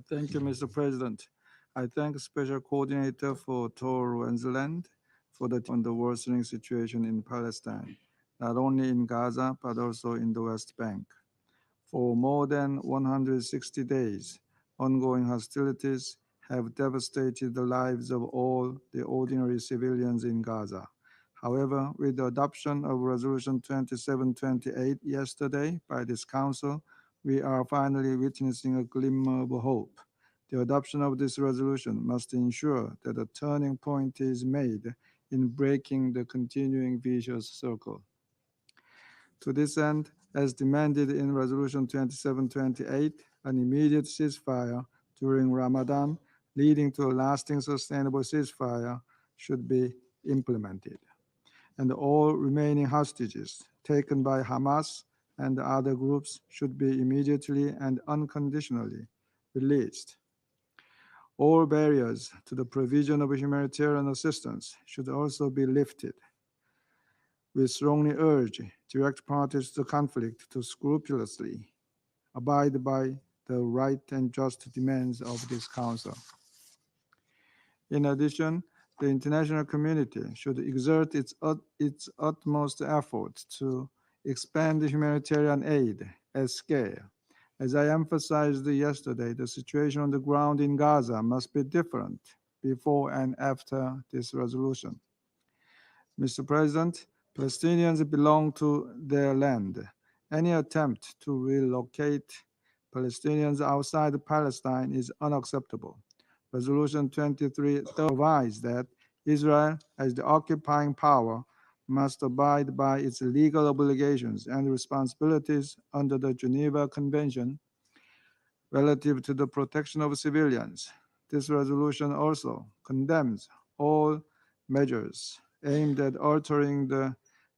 Thank you, Mr. President. I thank Special Coordinator for Tor Wensland for on the worsening situation in Palestine, not only in Gaza, but also in the West Bank. For more than 160 days, ongoing hostilities have devastated the lives of all the ordinary civilians in Gaza. However, with the adoption of Resolution 2728 yesterday by this Council, we are finally witnessing a glimmer of hope. The adoption of this resolution must ensure that a turning point is made in breaking the continuing vicious circle. To this end, as demanded in Resolution 2728, an immediate ceasefire during Ramadan, leading to a lasting sustainable ceasefire, should be implemented. And all remaining hostages taken by Hamas and other groups should be immediately and unconditionally released. All barriers to the provision of humanitarian assistance should also be lifted. We strongly urge direct parties to the conflict to scrupulously abide by the right and just demands of this Council. In addition, the international community should exert its utmost effort to expand humanitarian aid at scale. As I emphasized yesterday, the situation on the ground in Gaza must be different before and after this resolution. Mr. President, Palestinians belong to their land. Any attempt to relocate Palestinians outside Palestine is unacceptable. Resolution 23 provides that Israel, as the occupying power, must abide by its legal obligations and responsibilities under the Geneva Convention relative to the protection of civilians. This resolution also condemns all measures aimed at altering the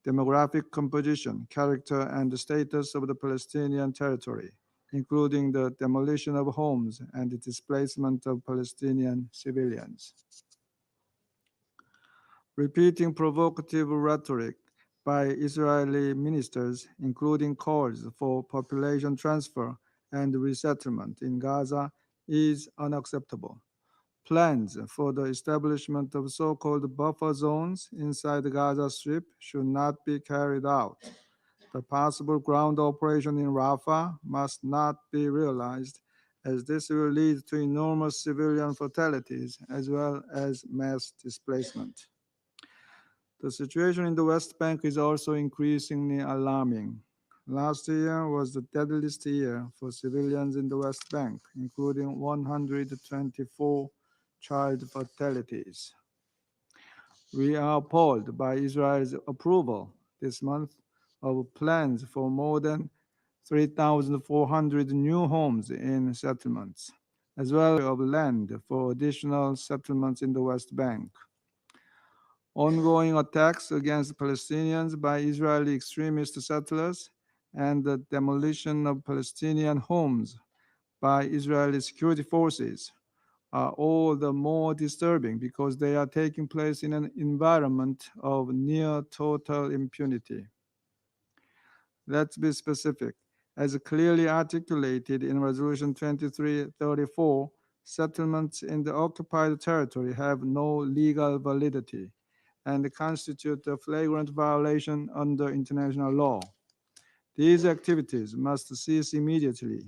demographic composition, character, and the status of the Palestinian territory, including the demolition of homes and the displacement of Palestinian civilians. Repeating provocative rhetoric by Israeli ministers, including calls for population transfer and resettlement in Gaza, is unacceptable. Plans for the establishment of so-called buffer zones inside the Gaza Strip should not be carried out. The possible ground operation in Rafah must not be realized, as this will lead to enormous civilian fatalities as well as mass displacement. The situation in the West Bank is also increasingly alarming. Last year was the deadliest year for civilians in the West Bank, including 124 child fatalities. We are appalled by Israel's approval this month of plans for more than 3,400 new homes in settlements, as well as of land for additional settlements in the West Bank. Ongoing attacks against Palestinians by Israeli extremist settlers and the demolition of Palestinian homes by Israeli security forces are all the more disturbing because they are taking place in an environment of near total impunity. Let's be specific. As clearly articulated in Resolution 2334, settlements in the occupied territory have no legal validity and constitute a flagrant violation under international law. These activities must cease immediately.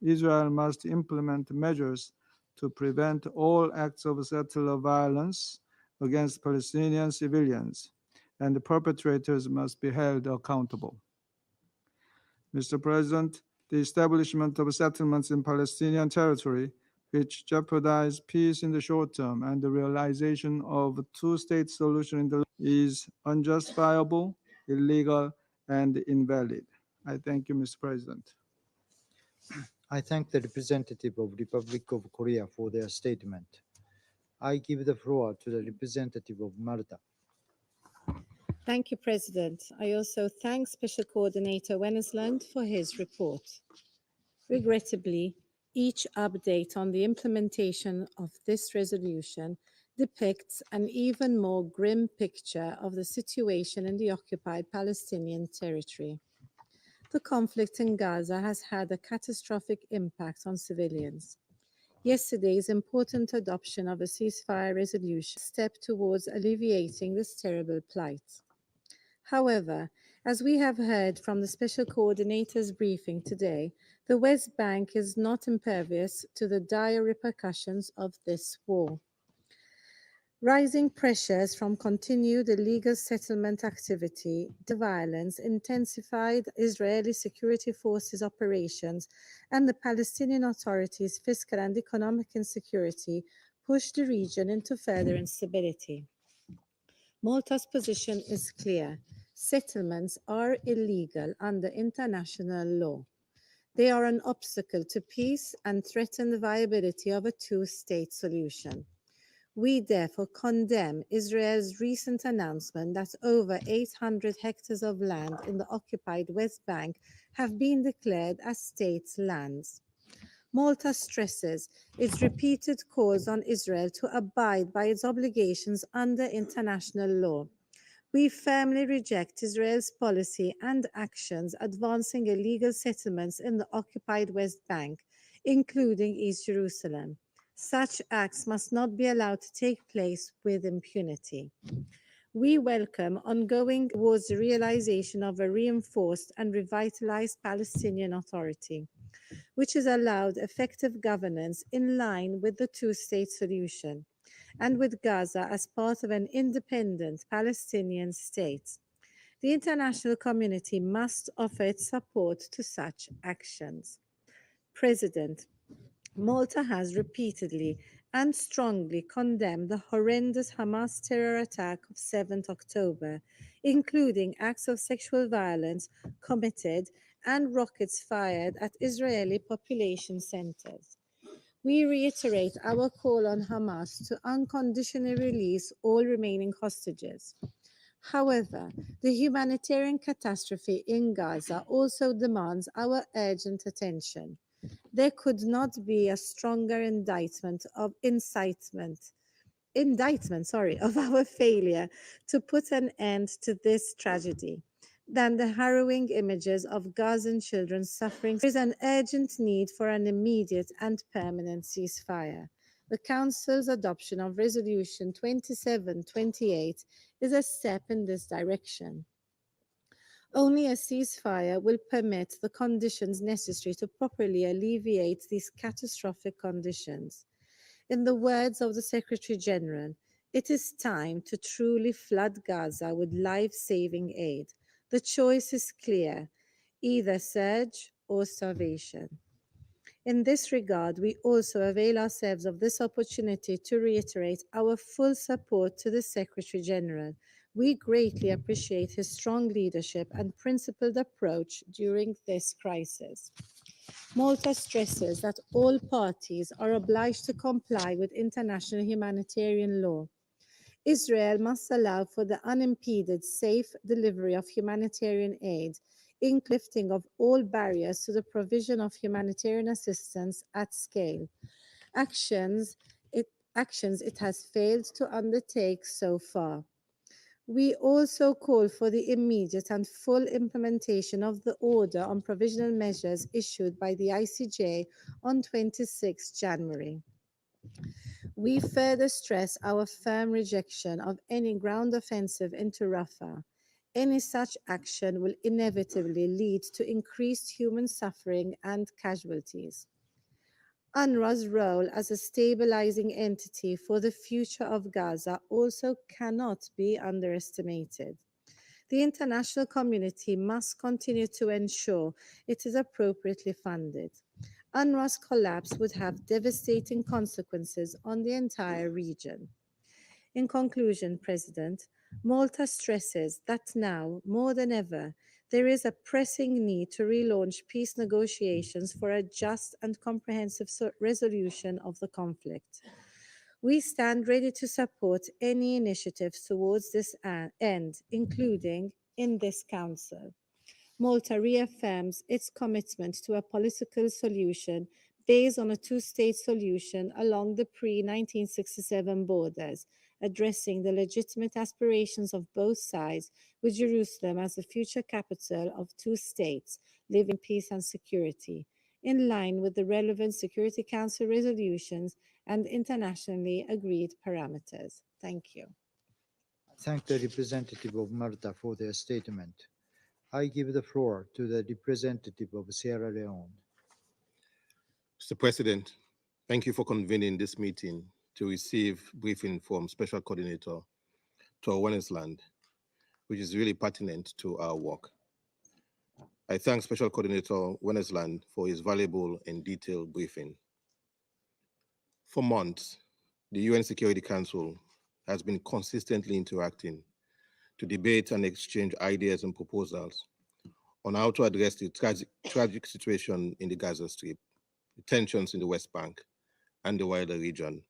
Israel must implement measures to prevent all acts of settler violence against Palestinian civilians, and the perpetrators must be held accountable. Mr. President, the establishment of settlements in Palestinian territory which jeopardize peace in the short term and the realization of a two-state solution in the is unjustifiable, illegal, and invalid. I thank you, Mr. President. I thank the representative of Republic of Korea for their statement. I give the floor to the representative of Malta. Thank you, President. I also thank Special Coordinator Wennesland for his report. Regrettably, each update on the implementation of this resolution depicts an even more grim picture of the situation in the occupied Palestinian territory. The conflict in Gaza has had a catastrophic impact on civilians. Yesterday's important adoption of a ceasefire resolution step towards alleviating this terrible plight. However, as we have heard from the Special Coordinator's briefing today, the West Bank is not impervious to the dire repercussions of this war. Rising pressures from continued illegal settlement activity, the violence, intensified Israeli security forces operations, and the Palestinian Authority's fiscal and economic insecurity pushed the region into further instability. Malta's position is clear. Settlements are illegal under international law. They are an obstacle to peace and threaten the viability of a two-state solution. We therefore condemn Israel's recent announcement that over 800 hectares of land in the occupied West Bank have been declared as state lands. Malta stresses its repeated calls on Israel to abide by its obligations under international law. We firmly reject Israel's policy and actions advancing illegal settlements in the occupied West Bank, including East Jerusalem. Such acts must not be allowed to take place with impunity. We welcome ongoing towards the realization of a reinforced and revitalized Palestinian Authority, which has allowed effective governance in line with the two-state solution, and with Gaza as part of an independent Palestinian state. The international community must offer its support to such actions. President, Malta has repeatedly and strongly condemned the horrendous Hamas terror attack of 7th October, including acts of sexual violence committed and rockets fired at Israeli population centers. We reiterate our call on Hamas to unconditionally release all remaining hostages. However, the humanitarian catastrophe in Gaza also demands our urgent attention. There could not be a stronger indictment of our failure to put an end to this tragedy than the harrowing images of Gazan children suffering. There is an urgent need for an immediate and permanent ceasefire. The Council's adoption of Resolution 2728 is a step in this direction. Only a ceasefire will permit the conditions necessary to properly alleviate these catastrophic conditions. In the words of the Secretary General, it is time to truly flood Gaza with life-saving aid. The choice is clear, either surge or starvation. In this regard, we also avail ourselves of this opportunity to reiterate our full support to the Secretary General. We greatly appreciate his strong leadership and principled approach during this crisis. Malta stresses that all parties are obliged to comply with international humanitarian law. Israel must allow for the unimpeded, safe delivery of humanitarian aid, including lifting of all barriers to the provision of humanitarian assistance at scale. Actions it has failed to undertake so far. We also call for the immediate and full implementation of the order on provisional measures issued by the ICJ on 26 January. We further stress our firm rejection of any ground offensive into Rafah. Any such action will inevitably lead to increased human suffering and casualties. UNRWA's role as a stabilizing entity for the future of Gaza also cannot be underestimated. The international community must continue to ensure it is appropriately funded. UNRWA's collapse would have devastating consequences on the entire region. In conclusion, President, Malta stresses that now, more than ever, there is a pressing need to relaunch peace negotiations for a just and comprehensive resolution of the conflict. We stand ready to support any initiatives towards this end, including in this Council. Malta reaffirms its commitment to a political solution based on a two-state solution along the pre-1967 borders, addressing the legitimate aspirations of both sides, with Jerusalem as the future capital of two states, living in peace and security, in line with the relevant Security Council resolutions and internationally agreed parameters. Thank you. Thank the representative of Malta for their statement. I give the floor to the representative of Sierra Leone. Mr. President, thank you for convening this meeting to receive briefing from Special Coordinator Tor Wennesland, which is really pertinent to our work. I thank Special Coordinator Wennesland for his valuable and detailed briefing. For months, the UN Security Council has been consistently interacting to debate and exchange ideas and proposals on how to address the tragic situation in the Gaza Strip, the tensions in the West Bank, and the wider region,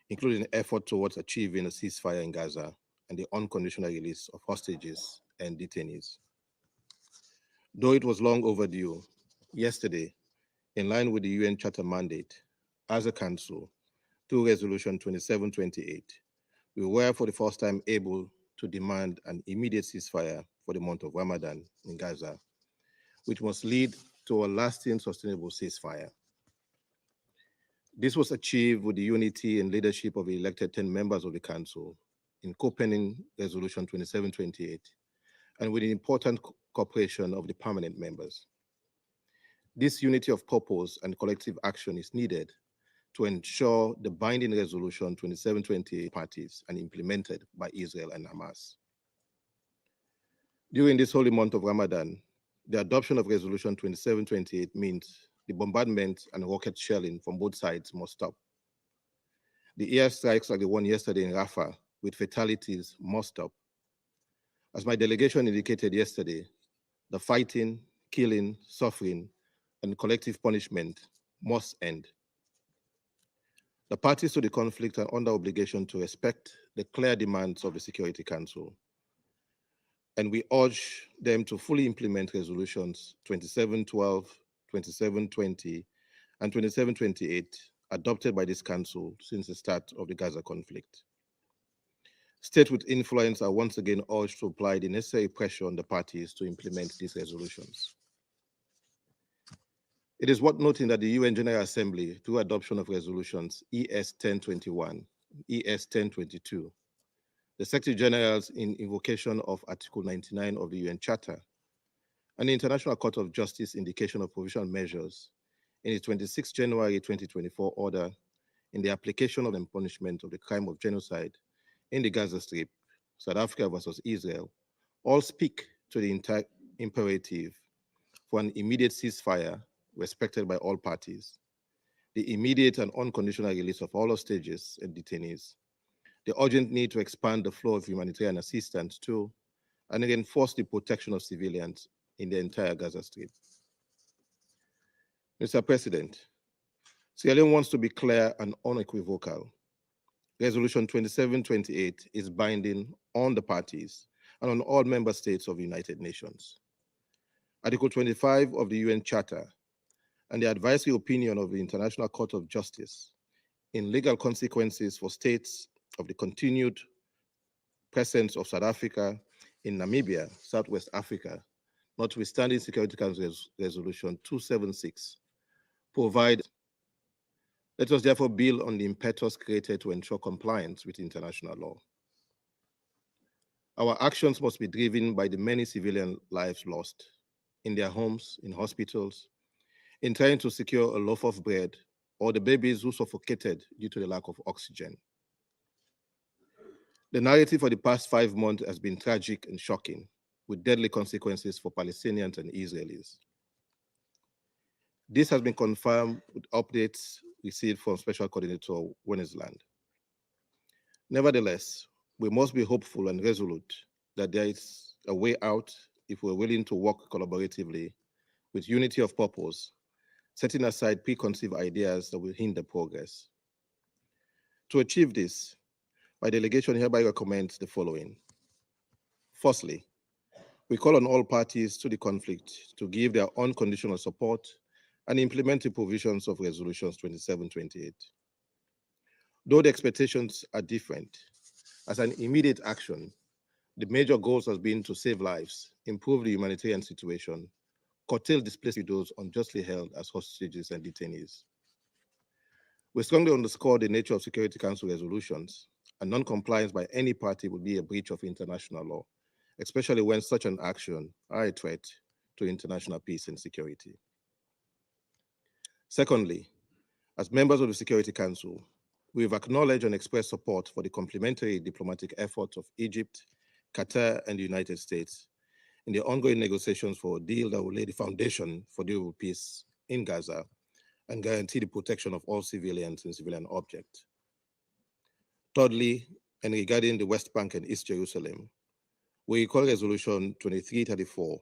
including an effort towards achieving a ceasefire in Gaza and the unconditional release of hostages and detainees. Though it was long overdue, yesterday, in line with the UN Charter mandate, as a Council, through Resolution 2728, we were for the first time able to demand an immediate ceasefire for the month of Ramadan in Gaza, which must lead to a lasting, sustainable ceasefire. This was achieved with the unity and leadership of the elected 10 members of the Council in co-penning Resolution 2728, and with the important cooperation of the permanent members. This unity of purpose and collective action is needed to ensure the binding Resolution 2728 parties and implemented by Israel and Hamas. During this holy month of Ramadan, the adoption of Resolution 2728 means the bombardment and rocket shelling from both sides must stop. The airstrikes like the one yesterday in Rafah with fatalities must stop. As my delegation indicated yesterday, the fighting, killing, suffering, and collective punishment must end. The parties to the conflict are under obligation to respect the clear demands of the Security Council, and we urge them to fully implement resolutions 2712, 2720, and 2728 adopted by this Council since the start of the Gaza conflict. States with influence are once again urged to apply the necessary pressure on the parties to implement these resolutions. It is worth noting that the UN General Assembly, through adoption of resolutions ES 1021, ES 1022, the Secretary Generals in invocation of Article 99 of the UN Charter, and the International Court of Justice indication of provisional measures in its 26 January 2024 order in the application of and punishment of the crime of genocide in the Gaza Strip, South Africa versus Israel, all speak to the imperative for an immediate ceasefire respected by all parties, the immediate and unconditional release of all hostages and detainees, the urgent need to expand the flow of humanitarian assistance to and reinforce the protection of civilians in the entire Gaza Strip. Mr. President, Sierra Leone wants to be clear and unequivocal. Resolution 2728 is binding on the parties and on all member states of the United Nations. Article 25 of the UN Charter and the advisory opinion of the International Court of Justice in legal consequences for states of the continued presence of South Africa in Namibia, Southwest Africa, notwithstanding Security Council Resolution 276, provide. Let us therefore build on the impetus created to ensure compliance with international law. Our actions must be driven by the many civilian lives lost in their homes, in hospitals, in trying to secure a loaf of bread, or the babies who suffocated due to the lack of oxygen. The narrative for the past 5 months has been tragic and shocking, with deadly consequences for Palestinians and Israelis. This has been confirmed with updates received from Special Coordinator Wennesland. Nevertheless, we must be hopeful and resolute that there is a way out if we're willing to work collaboratively with unity of purpose, setting aside preconceived ideas that will hinder progress. To achieve this, my delegation hereby recommends the following. Firstly, we call on all parties to the conflict to give their unconditional support and implement the provisions of Resolutions 2728. Though the expectations are different, as an immediate action, the major goals has been to save lives, improve the humanitarian situation, curtail displaced widows unjustly held as hostages and detainees. We strongly underscore the nature of Security Council resolutions, and non-compliance by any party would be a breach of international law, especially when such an action are a threat to international peace and security. Secondly, as members of the Security Council, we have acknowledged and expressed support for the complementary diplomatic efforts of Egypt, Qatar, and the United States in the ongoing negotiations for a deal that will lay the foundation for durable peace in Gaza and guarantee the protection of all civilians and civilian objects. Thirdly, and regarding the West Bank and East Jerusalem, we recall Resolution 2334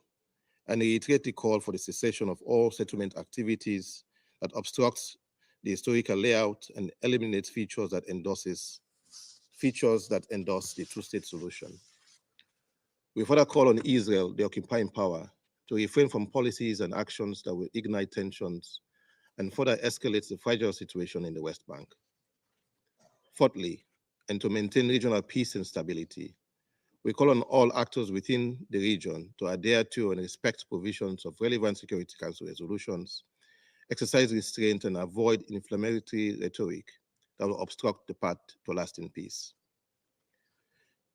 and reiterate the call for the cessation of all settlement activities that obstructs the historical layout and eliminates features that endorse the two-state solution. We further call on Israel, the occupying power, to refrain from policies and actions that will ignite tensions and further escalate the fragile situation in the West Bank. Fourthly, and to maintain regional peace and stability, we call on all actors within the region to adhere to and respect provisions of relevant Security Council resolutions, exercise restraint, and avoid inflammatory rhetoric that will obstruct the path to lasting peace.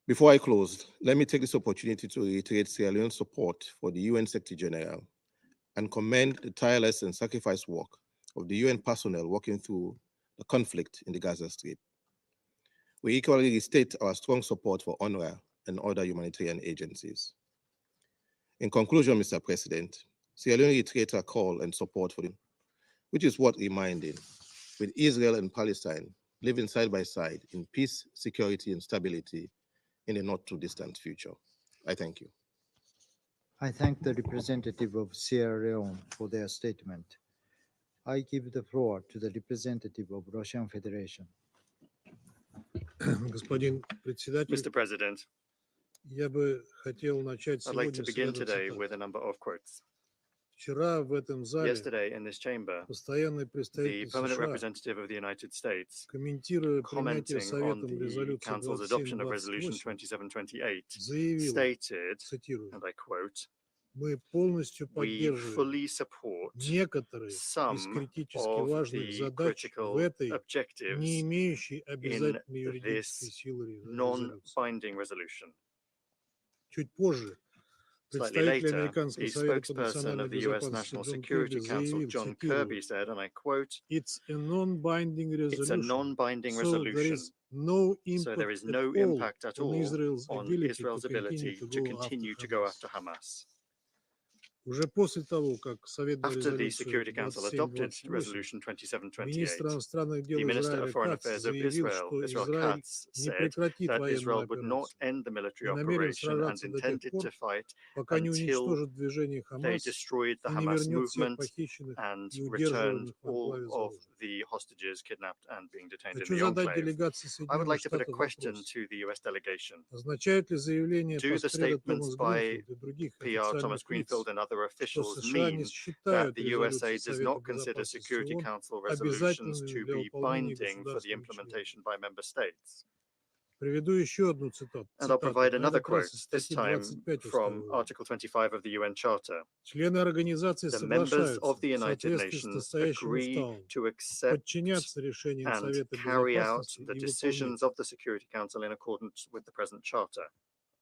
Before I close, let me take this opportunity to reiterate Sierra Leone's support for the UN Secretary General and commend the tireless and sacrificed work of the UN personnel working through the conflict in the Gaza Strip. We equally restate our strong support for UNRWA and other humanitarian agencies. In conclusion, Mr. President, Sierra Leone reiterates our call and support for them, which is worth reminding, with Israel and Palestine living side by side in peace, security, and stability in a not too distant future. I thank you. I thank the representative of Sierra Leone for their statement. I give the floor to the representative of Russian Federation. Mr. President, I'd like to begin today with a number of quotes. Yesterday in this chamber, the permanent representative of the United States, commenting on the Council's adoption of Resolution 2728, stated, and I quote, "We fully support some of the critical objectives in this non-binding resolution." Slightly later, the spokesperson of the US National Security Council, John Kirby, said, and I quote, "It's a non-binding resolution, so there is no impact at all on Israel's ability to continue to go after Hamas." After the Security Council adopted Resolution 2728, the Minister of Foreign Affairs of Israel, Israel Katz, said that Israel would not end the military operation and intended to fight until they destroyed the Hamas movement and returned all of the hostages kidnapped and being detained in the enclave. I would like to put a question to the US delegation. Do the statements by PR Thomas Greenfield and other officials mean that the USA does not consider Security Council resolutions to be binding for the implementation by member states? And I'll provide another quote, this time from Article 25 of the UN Charter. The members of the United Nations agree to accept and carry out the decisions of the Security Council in accordance with the present Charter.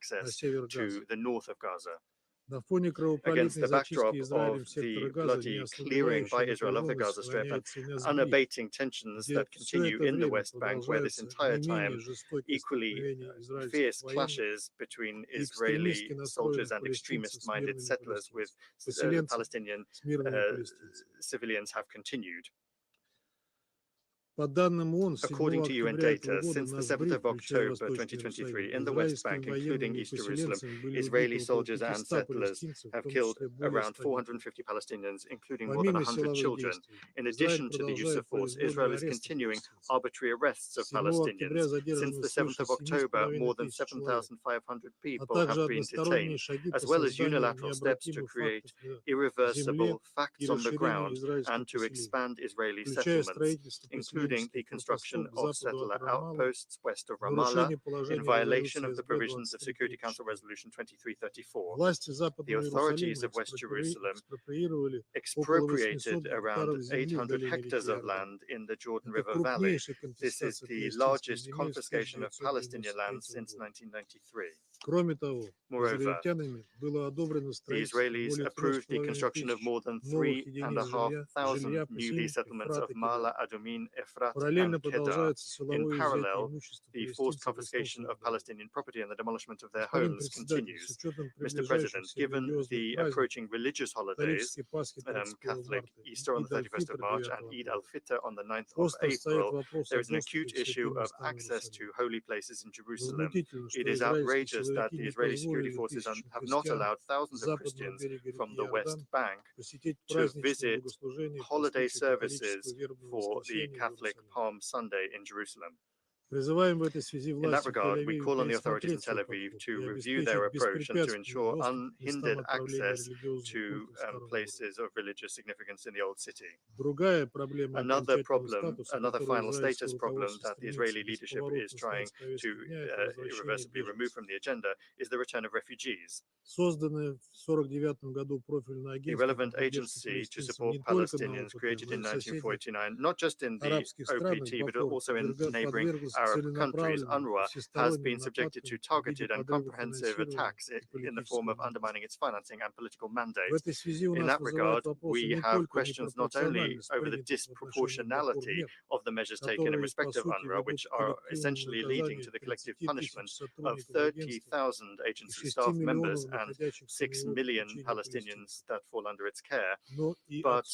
access север Газы. to the north of Gaza. На фоне Against кровопролитной the backdrop зачистки Израилем of сектора the Газа bloody clearing by неослабевающее Israel of the напряженность Gaza Strip and сохраняется и на Западе, unabating tensions где that все continue это in the время West Bank, where this продолжаются entire не time менее жестокие equally столкновения израильских fierce военных clashes between и Israeli экстремистски soldiers настроенных and палестинцев с extremist-minded мирными settlers with поселенцами, Palestinian с мирными палестинцами. civilians have continued. According to UN data, since the 7th of October 2023, in the West Bank, including East Jerusalem, Israeli soldiers and settlers have killed around 450 Palestinians, including more than 100 children. In addition to the use of force, Israel is continuing arbitrary arrests of Palestinians. Since the 7th of October, more than 7,500 people have been detained, as well as unilateral steps to create irreversible facts on the ground and to expand Israeli settlements, including the construction of settler outposts west of Ramallah, in violation of the provisions of Security Council Resolution 2334. The authorities of West Jerusalem expropriated around 800 hectares of land in the Jordan River Valley. This is the largest confiscation of Palestinian land since 1993. Moreover, the Israelis approved the construction of more than 3,500 new settlements of Ma'ala Adumim, Efrat, and Kedar. In parallel, the forced confiscation of Palestinian property and the demolishment of their homes continues. Mr. President, given the approaching religious holidays, Catholic Easter on the 31st of March and Eid al-Fitr on the 9th of April, there is an acute issue of access to holy places in Jerusalem. It is outrageous that the Israeli security forces have not allowed thousands of Christians from the West Bank to visit holiday services for the Catholic Palm Sunday in Jerusalem. In that regard, we call on the authorities in Tel Aviv to review their approach and to ensure unhindered access to places of religious significance in the Old City. Another problem, another final status problem that the Israeli leadership is trying to irreversibly remove from the agenda is the return of refugees. The relevant agency to support Palestinians created in 1949, not just in the OPT, but also in neighboring Arab countries, UNRWA, has been subjected to targeted and comprehensive attacks in the form of undermining its financing and political mandate. In that regard, we have questions not only over the disproportionality of the measures taken in respect of UNRWA, which are essentially leading to the collective punishment of 30,000 agency staff members and 6 million Palestinians that fall under its care, but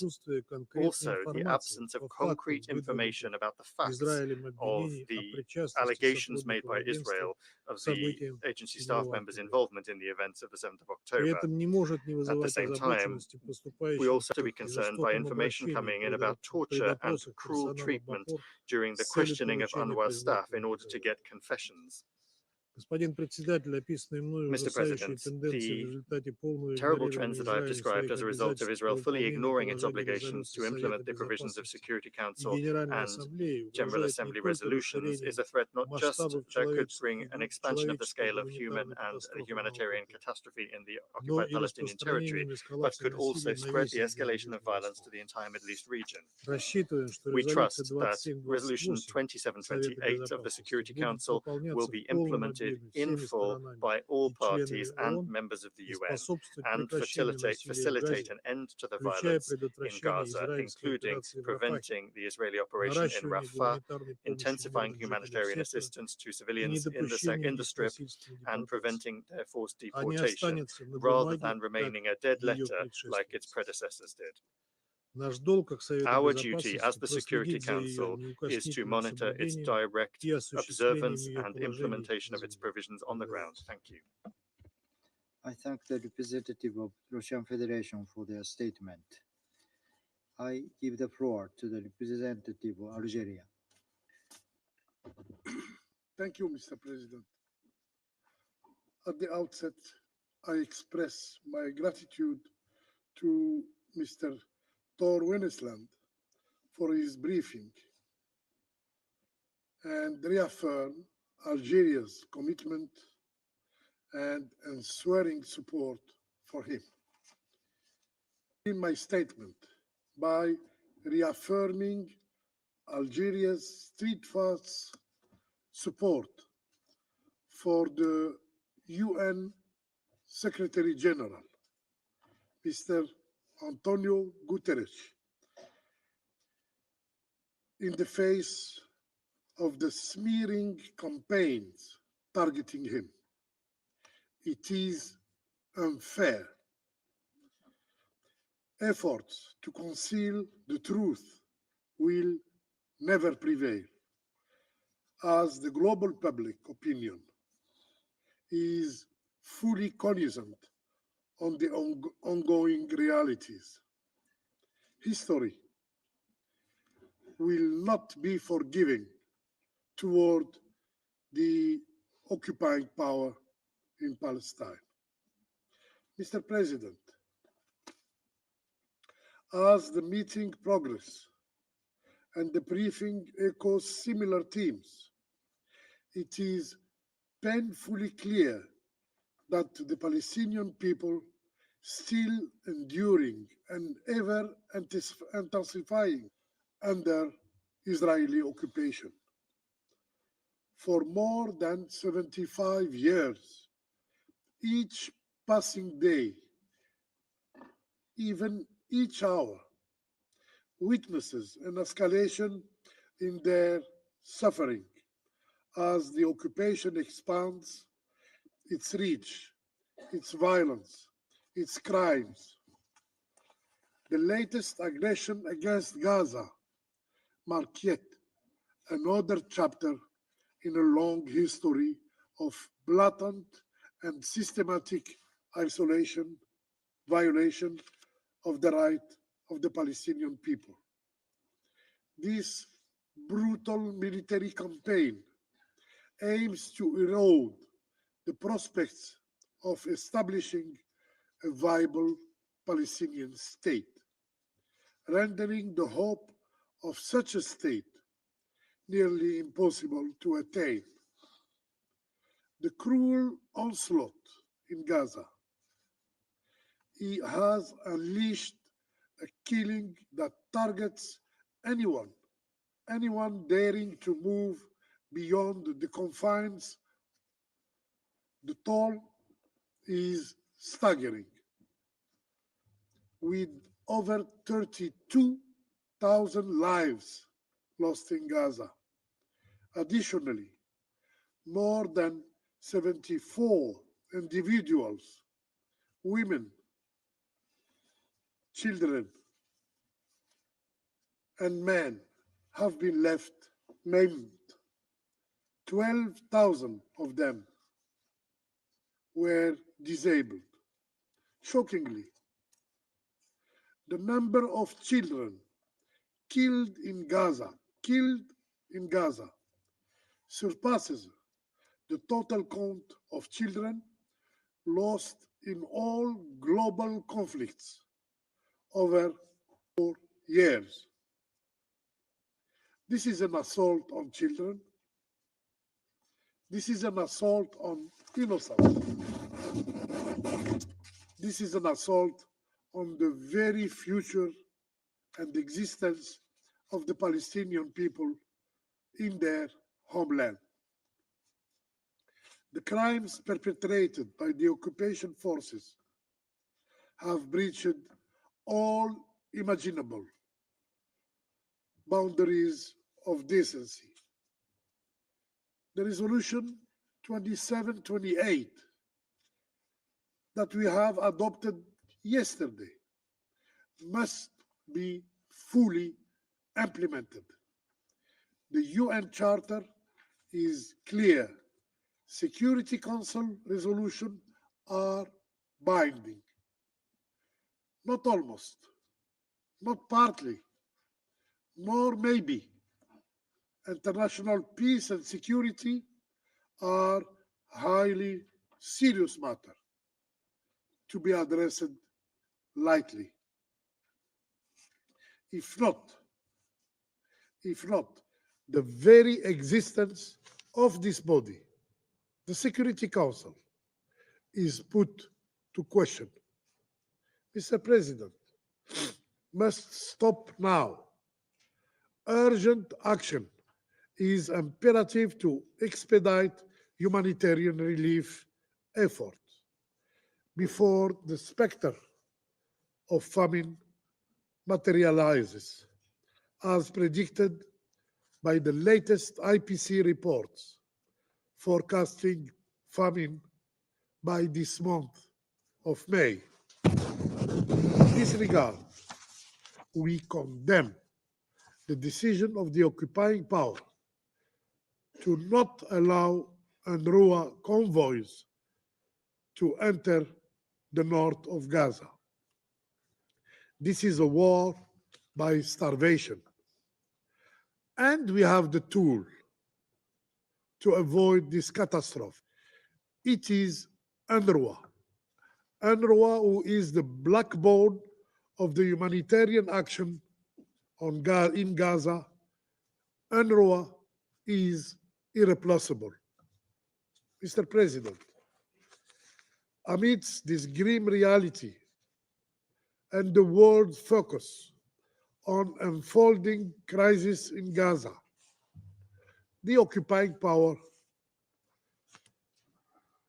also the absence of concrete information about the facts of the allegations made by Israel of the agency staff members' involvement in the events of the 7th of October. At the same time, we also have to be concerned by information coming in about torture and cruel treatment during the questioning of UNRWA staff in order to get confessions. Mr. President, the terrible trends that I have described as a result of Israel fully ignoring its obligations to implement the provisions of Security Council and General Assembly resolutions is a threat not just that could bring an expansion of the scale of human and humanitarian catastrophe in the occupied Palestinian territory, but could also spread the escalation of violence to the entire Middle East region. We trust that Resolution 2728 of the Security Council will be implemented in full by all parties and members of the UN and facilitate an end to the violence in Gaza, including preventing the Israeli operation in Rafah, intensifying humanitarian assistance to civilians in the Strip, and preventing their forced deportation, rather than remaining a dead letter like its predecessors did. Our duty as the Security Council is to monitor its direct observance and implementation of its provisions on the ground. Thank you. I thank the representative of Russian Federation for their statement. I give the floor to the representative of Algeria. Thank you, Mr. President. At the outset, I express my gratitude to Mr. Tor Wennesland for his briefing and reaffirm Algeria's commitment and unswerving support for him. In my statement, by reaffirming Algeria's steadfast support for the UN Secretary General, Mr. Antonio Guterres, in the face of the smearing campaigns targeting him. It is unfair. Efforts to conceal the truth will never prevail, as the global public opinion is fully cognizant on the ongoing realities. History will not be forgiving toward the occupying power in Palestine. Mr. President, as the meeting progresses and the briefing echoes similar themes, it is painfully clear that the Palestinian people still enduring and ever intensifying under Israeli occupation. For more than 75 years, each passing day, even each hour, witnesses an escalation in their suffering as the occupation expands its reach, its violence, its crimes. The latest aggression against Gaza marks yet another chapter in a long history of blatant and systematic violation of the right of the Palestinian people. This brutal military campaign aims to erode the prospects of establishing a viable Palestinian state, rendering the hope of such a state nearly impossible to attain. The cruel onslaught in Gaza has unleashed a killing that targets anyone daring to move beyond the confines. The toll is staggering, with over 32,000 lives lost in Gaza. Additionally, more than 74 individuals, women, children, and men have been left maimed. 12,000 of them were disabled. Shockingly, the number of children killed in Gaza surpasses the total count of children lost in all global conflicts over 4 years. This is an assault on children. This is an assault on innocence. This is an assault on the very future and existence of the Palestinian people in their homeland. The crimes perpetrated by the occupation forces have breached all imaginable boundaries of decency. The resolution 2728 that we have adopted yesterday must be fully implemented. The UN Charter is clear. Security Council resolutions are binding. Not almost, not partly, nor maybe. International peace and security are highly serious matter to be addressed lightly. If not, the very existence of this body, the Security Council, is put to question. Mr. President, must stop now. Urgent action is imperative to expedite humanitarian relief efforts before the specter of famine materializes, as predicted by the latest IPC reports forecasting famine by this month of May. In this regard, we condemn the decision of the occupying power to not allow UNRWA convoys to enter the north of Gaza. This is a war by starvation. And we have the tool to avoid this catastrophe. It is UNRWA. UNRWA, who is the backbone of the humanitarian action in Gaza. UNRWA is irreplaceable. Mr. President, amidst this grim reality and the world's focus on unfolding crisis in Gaza, the occupying power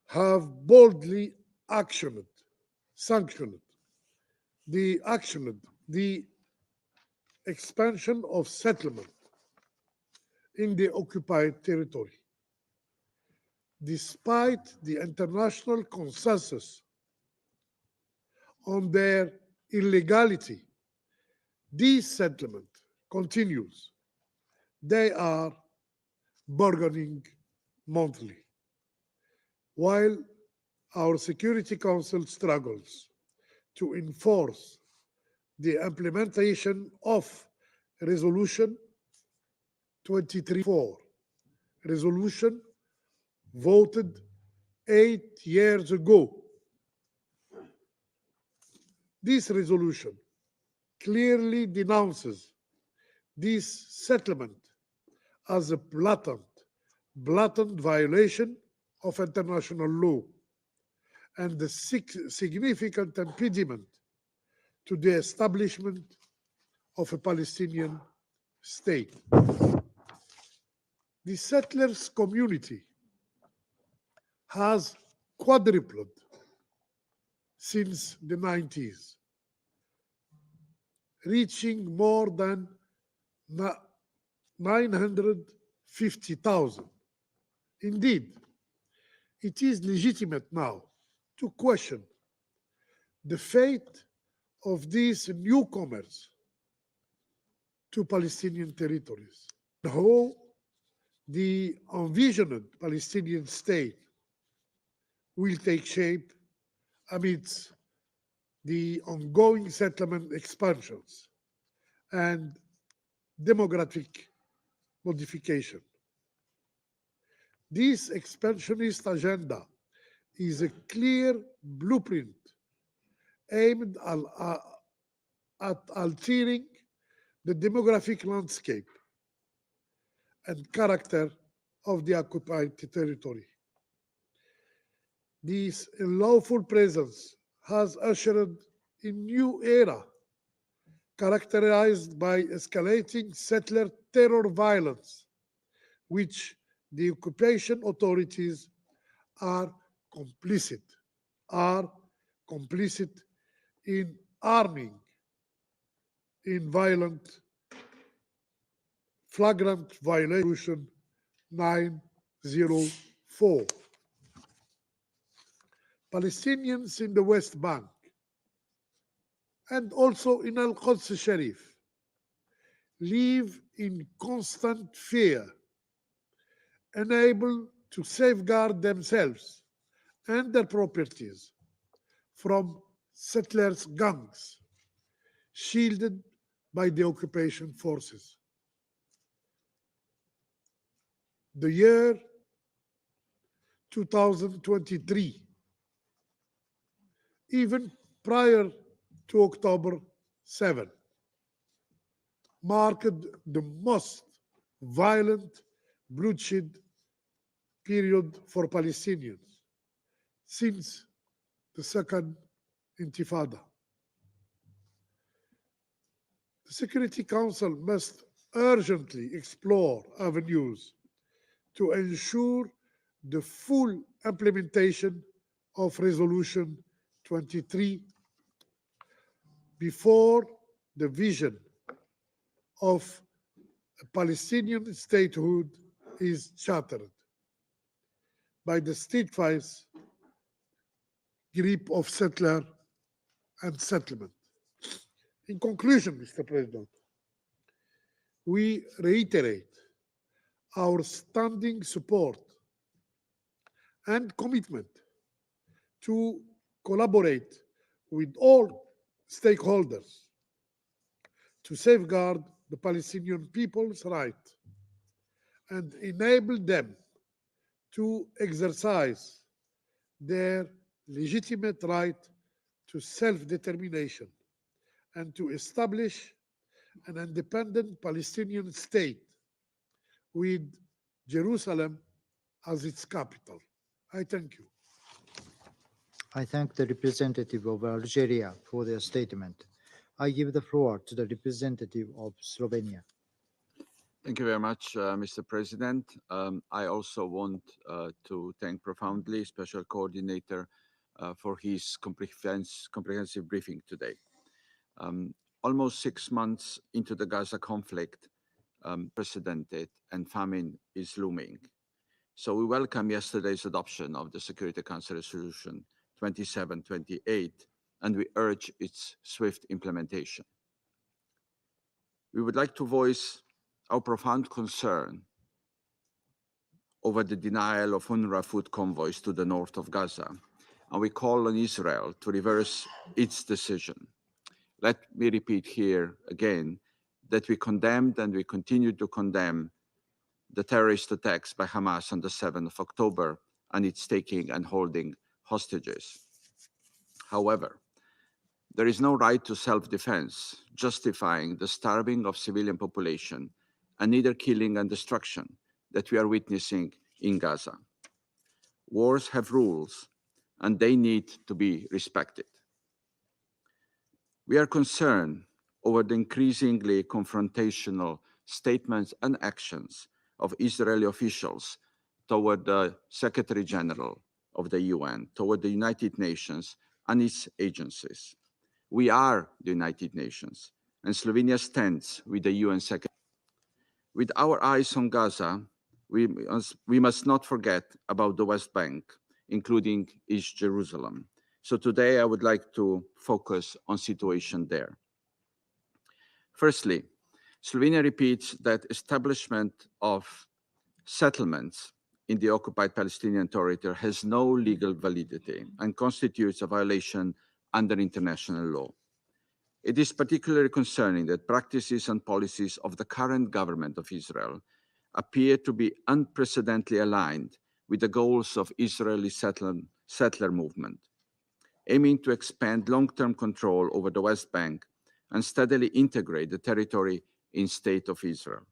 have boldly sanctioned the expansion of settlement in the occupied territory. Despite the international consensus on their illegality, this settlement continues. They are bargaining monthly. While our Security Council struggles to enforce the implementation of Resolution 23-4, resolution voted 8 years ago. This resolution clearly denounces this settlement as a blatant violation of international law and the significant impediment to the establishment of a Palestinian state. The settlers' community has quadrupled since the 90s, reaching more than 950,000. Indeed, it is legitimate now to question the fate of these newcomers to Palestinian territories. How the envisioned Palestinian state will take shape amidst the ongoing settlement expansions and demographic modification. This expansionist agenda is a clear blueprint aimed at altering the demographic landscape and character of the occupied territory. This unlawful presence has ushered in a new era characterized by escalating settler terror violence, which the occupation authorities are complicit in arming in flagrant violation 904. Palestinians in the West Bank and also in Al-Quds Sharif live in constant fear, unable to safeguard themselves and their properties from settlers' gangs, shielded by the occupation forces. The year 2023, even prior to October 7, marked the most violent bloodshed period for Palestinians since the Second Intifada. The Security Council must urgently explore avenues to ensure the full implementation of Resolution 23 before the vision of a Palestinian statehood is shattered by the statewide grip of settler and settlement. In conclusion, Mr. President, we reiterate our standing support and commitment to collaborate with all stakeholders to safeguard the Palestinian people's right and enable them to exercise their legitimate right to self-determination and to establish an independent Palestinian state with Jerusalem as its capital. I thank you. I thank the representative of Algeria for their statement. I give the floor to the representative of Slovenia. Thank you very much, Mr. President. I also want to thank profoundly Special Coordinator for his comprehensive briefing today. Almost 6 months into the Gaza conflict, unprecedented and famine is looming. So we welcome yesterday's adoption of the Security Council Resolution 2728, and we urge its swift implementation. We would like to voice our profound concern over the denial of UNRWA food convoys to the north of Gaza, and we call on Israel to reverse its decision. Let me repeat here again that we condemned and we continue to condemn the terrorist attacks by Hamas on the 7th of October and its taking and holding hostages. However, there is no right to self-defense justifying the starving of civilian population and neither killing and destruction that we are witnessing in Gaza. Wars have rules, and they need to be respected. We are concerned over the increasingly confrontational statements and actions of Israeli officials toward the Secretary General of the UN, toward the United Nations and its agencies. We are the United Nations, and Slovenia stands with the UN Secretary. With our eyes on Gaza, we must not forget about the West Bank, including East Jerusalem. So today I would like to focus on situation there. Firstly, Slovenia repeats that establishment of settlements in the occupied Palestinian territory has no legal validity and constitutes a violation under international law. It is particularly concerning that practices and policies of the current government of Israel appear to be unprecedentedly aligned with the goals of Israeli settler movement, aiming to expand long-term control over the West Bank and steadily integrate the territory in State of Israel.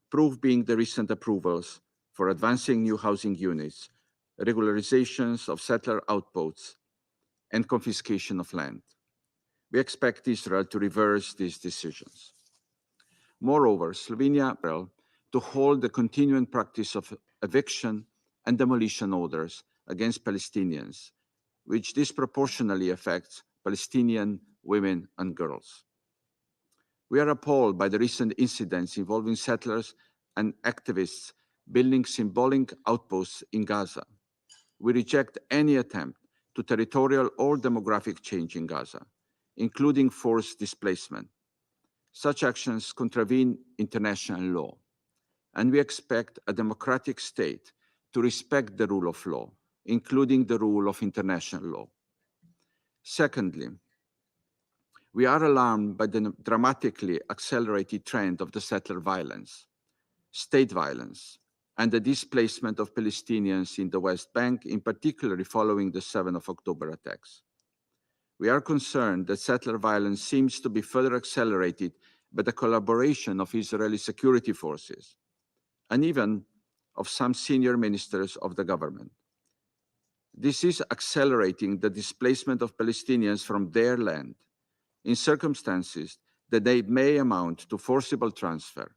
Proof being the recent approvals for advancing new housing units, regularizations of settler outposts, and confiscation of land. We expect Israel to reverse these decisions. Moreover, Slovenia to hold the continuing practice of eviction and demolition orders against Palestinians, which disproportionately affects Palestinian women and girls. We are appalled by the recent incidents involving settlers and activists building symbolic outposts in Gaza. We reject any attempt to territorial or demographic change in Gaza, including forced displacement. Such actions contravene international law, and we expect a democratic state to respect the rule of law, including the rule of international law. Secondly, we are alarmed by the dramatically accelerated trend of the settler violence, state violence, and the displacement of Palestinians in the West Bank, in particular following the 7th of October attacks. We are concerned that settler violence seems to be further accelerated by the collaboration of Israeli security forces and even of some senior ministers of the government. This is accelerating the displacement of Palestinians from their land in circumstances that they may amount to forcible transfer,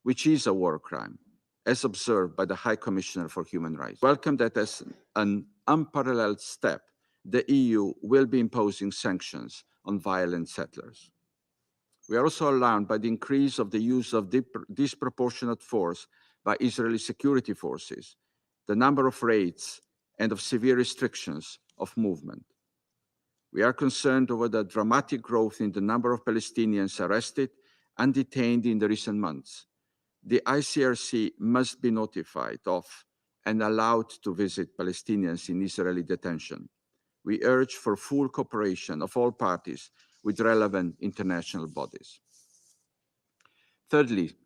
which is a war crime, as observed by the High Commissioner for Human Rights. Welcome that as an unparalleled step, the EU will be imposing sanctions on violent settlers. We are also alarmed by the increase of the use of disproportionate force by Israeli security forces, the number of raids, and of severe restrictions of movement. We are concerned over the dramatic growth in the number of Palestinians arrested and detained in the recent months. The ICRC must be notified of and allowed to visit Palestinians in Israeli detention. We urge for full cooperation of all parties with relevant international bodies. Thirdly,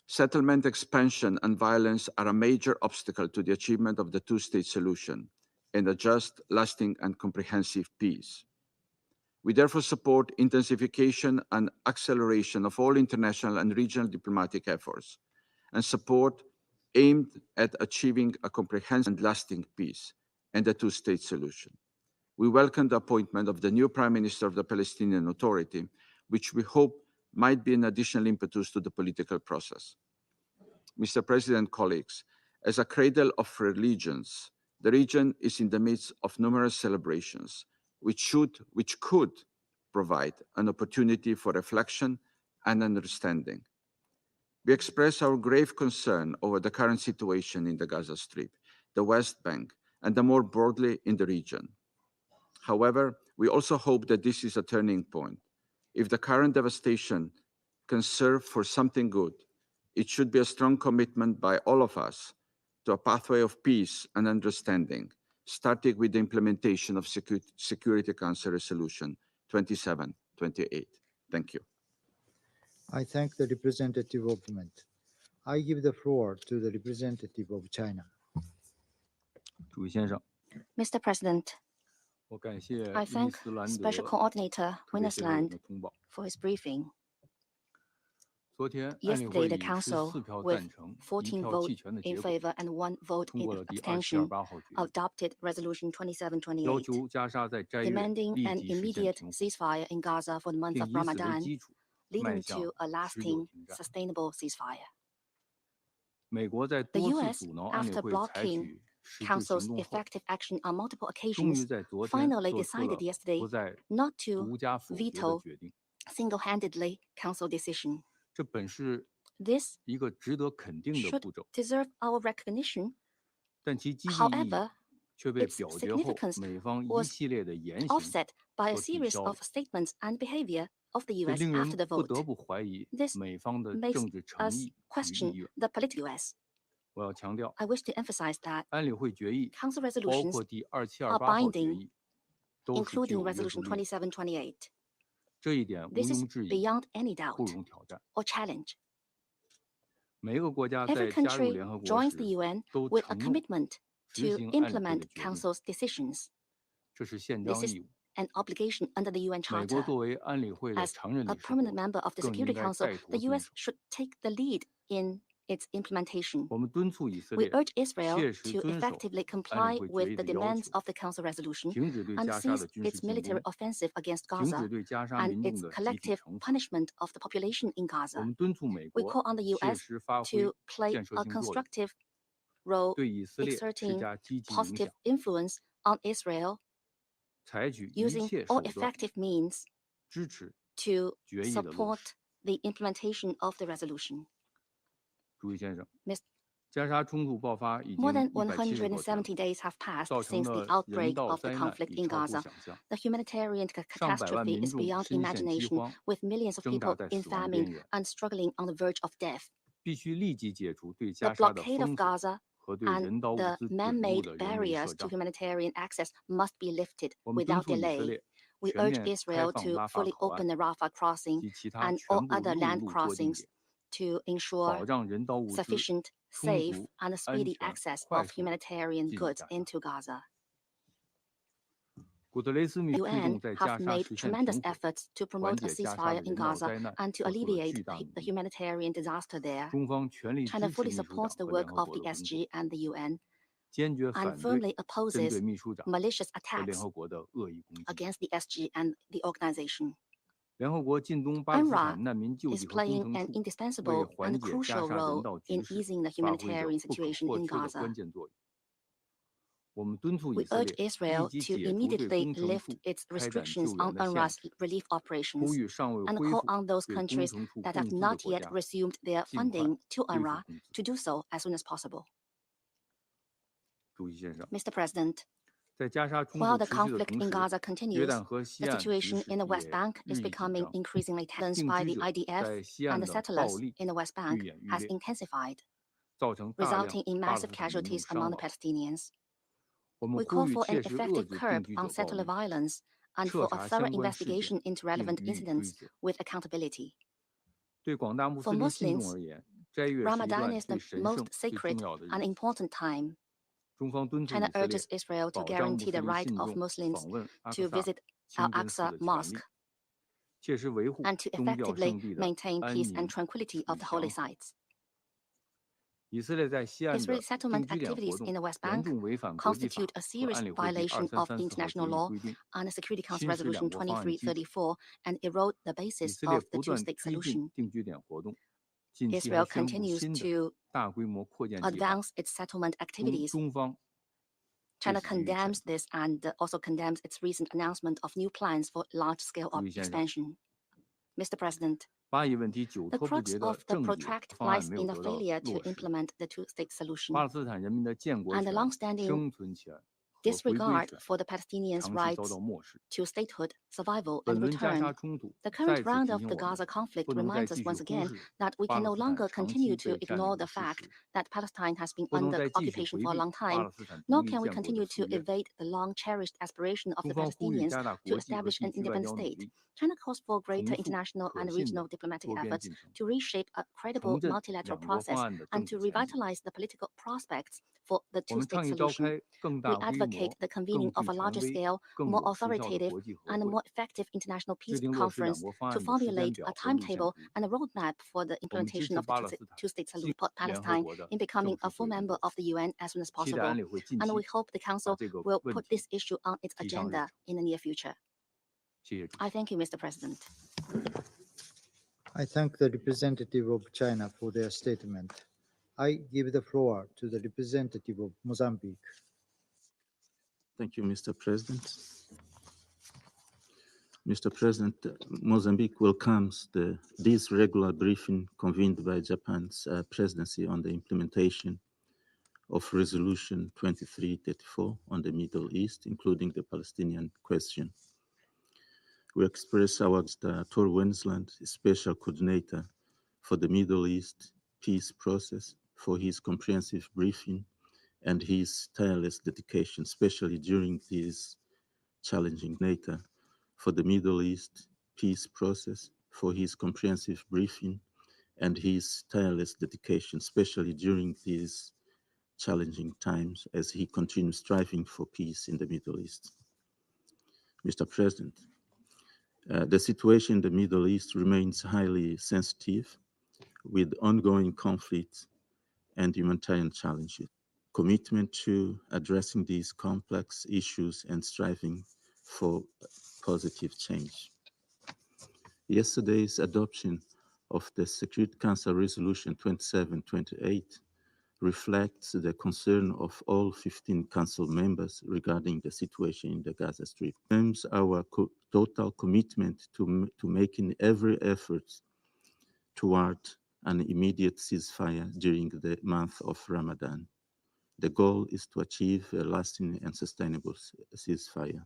settlement expansion and violence are a major obstacle to the achievement of the two-state solution and a just, lasting, and comprehensive peace. We therefore support intensification and acceleration of all international and regional diplomatic efforts and support aimed at achieving a comprehensive and lasting peace and a two-state solution. We welcome the appointment of the new Prime Minister of the Palestinian Authority, which we hope might be an additional impetus to the political process. Mr. President, colleagues, as a cradle of religions, the region is in the midst of numerous celebrations, which could provide an opportunity for reflection and understanding. We express our grave concern over the current situation in the Gaza Strip, the West Bank, and more broadly in the region. However, we also hope that this is a turning point. If the current devastation can serve for something good, it should be a strong commitment by all of us to a pathway of peace and understanding, starting with the implementation of Security Council Resolution 2728. Thank you. I thank the representative of the government. I give the floor to the representative of China. Mr. President, I thank Special Coordinator Winnesland for his briefing. Yesterday, the Council, with 14 votes in favor and 1 vote in abstention, adopted Resolution 2728, demanding an immediate ceasefire in Gaza for the month of Ramadan, leading to a lasting, sustainable ceasefire. The U.S., after blocking Council's effective action on multiple occasions, finally decided yesterday not to veto single-handedly Council decision. This should deserve our recognition. However, its significance was offset by a series of statements and behavior of the U.S. after the vote. This makes us question the political U.S. I wish to emphasize that Council resolutions are binding, including Resolution 2728. This is beyond any doubt or challenge. Every country joins the UN with a commitment to implement Council's decisions. This is an obligation under the UN Charter. As a permanent member of the Security Council, the US should take the lead in its implementation. We urge Israel to effectively comply with the demands of the Council resolution and cease its military offensive against Gaza and its collective punishment of the population in Gaza. We call on the U.S. to play a constructive role, exerting positive influence on Israel, using all effective means to support the implementation of the resolution. More than 170 days have passed since the outbreak of the conflict in Gaza. The humanitarian catastrophe is beyond imagination, with millions of people in famine and struggling on the verge of death. The blockade of Gaza and the man-made barriers to humanitarian access must be lifted without delay. We urge Israel to fully open the Rafah crossing and all other land crossings to ensure sufficient, safe, and speedy access of humanitarian goods into Gaza. The UN have made tremendous efforts to promote a ceasefire in Gaza and to alleviate the humanitarian disaster there. China fully supports the work of the SG and the UN and firmly opposes malicious attacks against the SG and the organization. UNRWA is playing an indispensable and crucial role in easing the humanitarian situation in Gaza. We urge Israel to immediately lift its restrictions on UNRWA's relief operations and call on those countries that have not yet resumed their funding to UNRWA to do so as soon as possible. Mr. President, While the conflict in Gaza continues, the situation in the West Bank is becoming increasingly tense by the IDF, and the settlers in the West Bank has intensified, resulting in massive casualties among the Palestinians. We call for an effective curb on settler violence and for a thorough investigation into relevant incidents with accountability. For Muslims, Ramadan is the most sacred and important time. China urges Israel to guarantee the right of Muslims to visit Al-Aqsa Mosque and to effectively maintain peace and tranquility of the holy sites. Israeli settlement activities in the West Bank constitute a serious violation of international law and the Security Council Resolution 2334 and erode the basis of the two-state solution. Israel continues to advance its settlement activities. China condemns this and also condemns its recent announcement of new plans for large-scale expansion. Mr. President, the crux of the protracted lies in the failure to implement the two-state solution and the long-standing disregard for the Palestinians' rights to statehood, survival, and return. The current round of the Gaza conflict reminds us once again that we can no longer continue to ignore the fact that Palestine has been under occupation for a long time, nor can we continue to evade the long-cherished aspiration of the Palestinians to establish an independent state. China calls for greater international and regional diplomatic efforts to reshape a credible multilateral process and to revitalize the political prospects for the two-state solution. We advocate the convening of a larger scale, more authoritative, and more effective international peace conference to formulate a timetable and a roadmap for the implementation of the two-state solution. Support Palestine in becoming a full member of the UN as soon as possible, and we hope the Council will put this issue on its agenda in the near future. I thank you, Mr. President. I thank the representative of China for their statement. I give the floor to the representative of Mozambique. Thank you, Mr. President. Mr. President, Mozambique welcomes this regular briefing convened by Japan's presidency on the implementation of Resolution 2334 on the Middle East, including the Palestinian question. We express our Tor Wensland, Special Coordinator for the Middle East peace process, for his comprehensive briefing and his tireless dedication, especially during this challenging data for the Middle East peace process, for his comprehensive briefing and his tireless dedication, especially during these challenging times as he continues striving for peace in the Middle East. Mr. President, the situation in the Middle East remains highly sensitive with ongoing conflict and humanitarian challenges. Commitment to addressing these complex issues and striving for positive change. Yesterday's adoption of the Security Council Resolution 2728 reflects the concern of all 15 Council members regarding the situation in the Gaza Strip. It confirms our total commitment to making every effort toward an immediate ceasefire during the month of Ramadan. The goal is to achieve a lasting and sustainable ceasefire.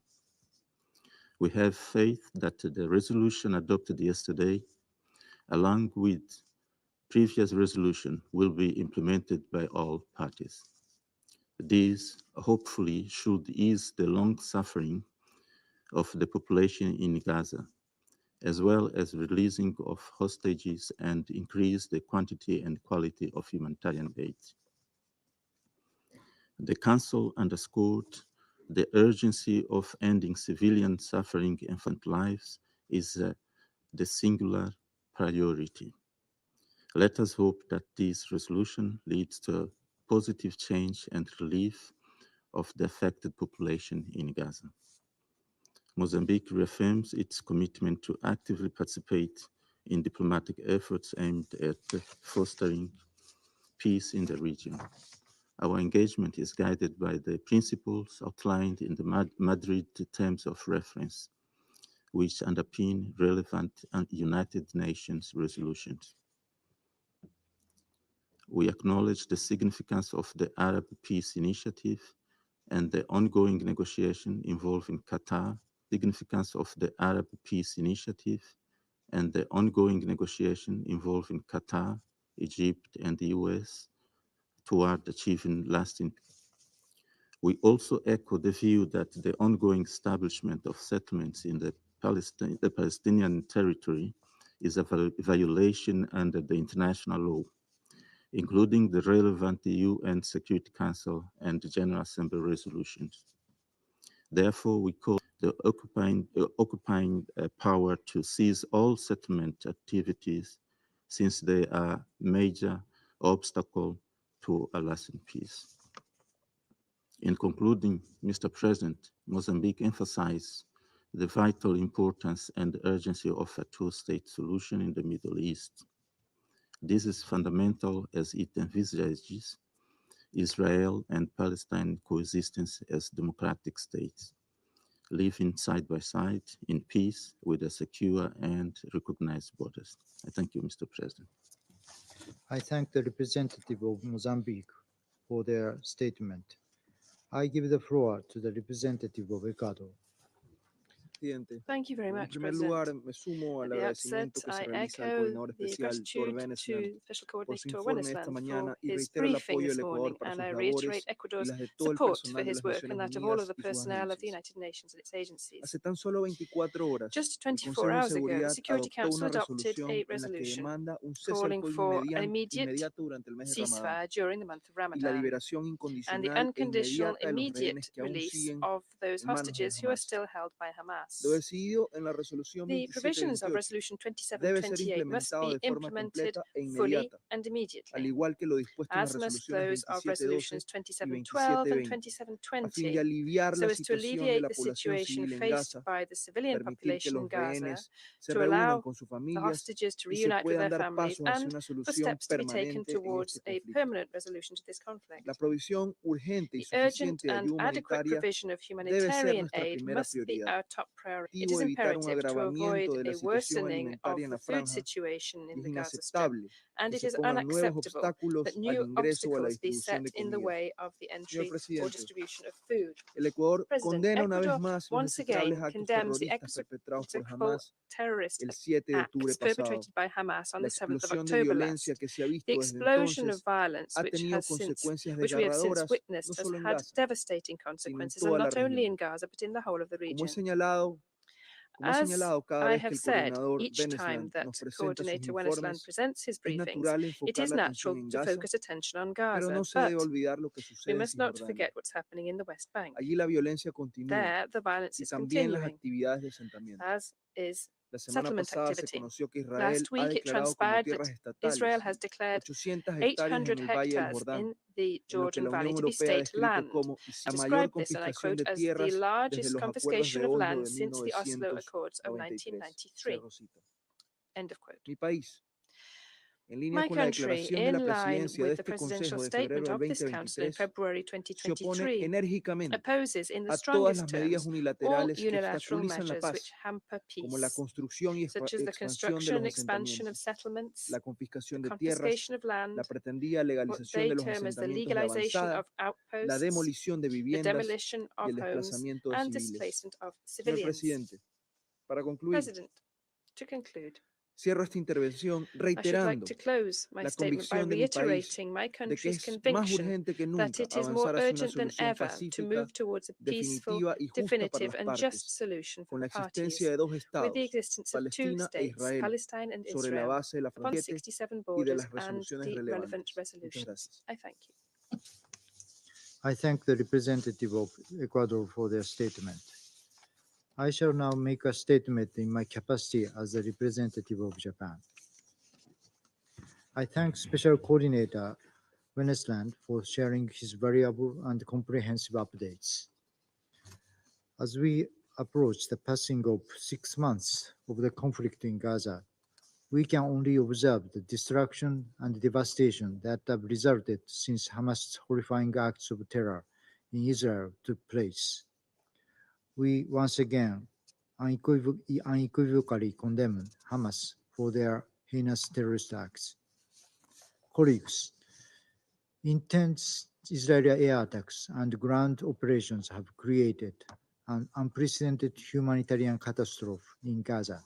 We have faith that the resolution adopted yesterday, along with previous resolution, will be implemented by all parties. This hopefully should ease the long suffering of the population in Gaza, as well as releasing of hostages and increase the quantity and quality of humanitarian aid. The Council underscored the urgency of ending civilian suffering and infant lives is the singular priority. Let us hope that this resolution leads to positive change and relief of the affected population in Gaza. Mozambique reaffirms its commitment to actively participate in diplomatic efforts aimed at fostering peace in the region. Our engagement is guided by the principles outlined in the Madrid Terms of Reference, which underpin relevant United Nations resolutions. We acknowledge the significance of the Arab Peace Initiative and the ongoing negotiation involving Qatar, significance of the Arab Peace Initiative, and the ongoing negotiation involving Qatar, Egypt, and the US toward achieving lasting peace. We also echo the view that the ongoing establishment of settlements in the Palestinian territory is a violation under the international law, including the relevant UN Security Council and the General Assembly resolutions. Therefore, we call the occupying power to cease all settlement activities, since they are a major obstacle to a lasting peace. In concluding, Mr. President, Mozambique emphasized the vital importance and urgency of a two-state solution in the Middle East. This is fundamental as it envisages Israel and Palestine coexistence as democratic states, living side by side in peace with a secure and recognized borders. I thank you, Mr. President. I thank the representative of Mozambique for their statement. I give the floor to the representative of Ecuador. Thank you very much, primer President. lugar, me sumo al At the outset, agradecimiento que se I realiza al echo coordinador the especial Tor gratitude Wennesland to Special por su Coordinator informe esta Wennesland mañana for y his reitero el briefing apoyo this del Ecuador morning, para and sus I labores reiterate y Ecuador's las de todo el support for personal de his las work and Naciones that of all of Unidas the y sus personnel of the agencias. United Nations and its agencies. Hace tan solo 24 horas, Just el 24 Consejo de hours ago, the Seguridad Security adoptó Council una adopted resolución a en la que resolution demanda un cese al calling fuego for an immediate inmediato durante el mes de Ramadán ceasefire during the month of y la Ramadan liberación and the incondicional e unconditional inmediata de los immediate rehenes que aún release siguen of those en manos de hostages who are Hamas. still held by Lo Hamas. decidido en la resolución The provisions of 2728 Resolution debe ser 2728 must implementado be de forma implemented completa e fully inmediata, and al immediately, igual que lo dispuesto en las as must resoluciones those of 2712 Resolutions y 2712 and 2720, a fin de 2720, aliviar so la as to situación de alleviate la the población situation civil en faced Gaza, by the civilian permitir que population in los Gaza, rehenes se to reúnan allow con sus the familias hostages to y se reunite with puedan their dar families, pasos hacia and una for solución steps to be taken permanente en towards este a conflicto. permanent resolution to this conflict. La provisión urgente y The urgent suficiente de and ayuda adequate humanitaria provision of debe ser humanitarian nuestra aid primera must be prioridad. our top priority. It is Evitar un imperative to avoid agravamiento de la a situación worsening of alimentaria en the la food franja situation y in es the Gaza Strip, inaceptable and que it se is pongan nuevos unacceptable obstáculos that al new ingreso o a la obstacles be distribución set de in the comida. way of the Señor entry or presidente, distribution of food. el Ecuador President, condena una vez Ecuador más los once execrables again actos condemns the terroristas perpetrados por execrable Hamas terrorist el 7 de octubre acts pasado. perpetrated by Hamas on La the 7th of explosión de October violencia last. que se ha The visto desde explosion of entonces violence ha tenido consecuencias which we have since desgarradoras witnessed no has solo en had Gaza, devastating sino en consequences, and toda la not only región. in Gaza, but in the whole of the Como he region. señalado As cada I vez que have el said, coordinador each time Wennesland that nos presenta sus Coordinator Wennesland informes, presents his es briefings, natural it enfocar is la natural atención en to Gaza, focus attention on pero Gaza, no se debe but olvidar lo que we sucede en must not Cisjordania. forget what's happening in the West Bank. Allí la violencia continúa There, the violence y is también las continuing, actividades de asentamiento. as is La semana settlement pasada se activity. conoció que Israel Last ha week, it declarado como transpired tierras that Israel estatales has declared 800 hectáreas en 800 el Valle del hectares Jordán, in the en lo que Jordan la Unión Valley to be Europea ha state descrito land. como I la mayor described this, and I confiscación quote, de as the tierras desde largest los acuerdos confiscation de of Oslo land de since the Oslo Accords of 1993. 1993. Cierro cita. End of quote. Mi país, en línea My con la country, declaración de la in line presidencia de with the este presidential Consejo de statement febrero of del this council in 2023, February se opone 2023, enérgicamente opposes in the a todas strongest las medidas terms all unilaterales que unilateral obstaculizan la measures which paz, hamper como la peace, construcción y such as the expansión de construction los and expansion of asentamientos, settlements, la the confiscación de tierras, confiscation of la land, pretendida what legalización they de los term as the asentamientos de legalization avanzada, of la outposts, demolición de the viviendas demolition y of el homes, desplazamiento de and civiles. displacement of Señor civilians. presidente, para concluir, President, to conclude, cierro esta intervención I should like reiterando to close my la statement by convicción de mi país reiterating my de que country's es más conviction urgente que that nunca it is more avanzar hacia una urgent than solución ever to pacífica, move towards a peaceful, definitiva y justa para definitive, las and just partes, solution for con la the existencia parties, de dos with the estados, existence of two Palestina e states, Israel, Palestine and sobre la Israel, base de la upon frontera 67 y de borders las and resoluciones the relevant relevantes. Muchas resolutions. gracias. I thank you. I thank the representative of Ecuador for their statement. I shall now make a statement in my capacity as the representative of Japan. I thank Special Coordinator Wennesland for sharing his valuable and comprehensive updates. As we approach the passing of 6 months of the conflict in Gaza, we can only observe the destruction and devastation that have resulted since Hamas' horrifying acts of terror in Israel took place. We once again unequivocally condemn Hamas for their heinous terrorist acts. Colleagues, intense Israeli air attacks and ground operations have created an unprecedented humanitarian catastrophe in Gaza,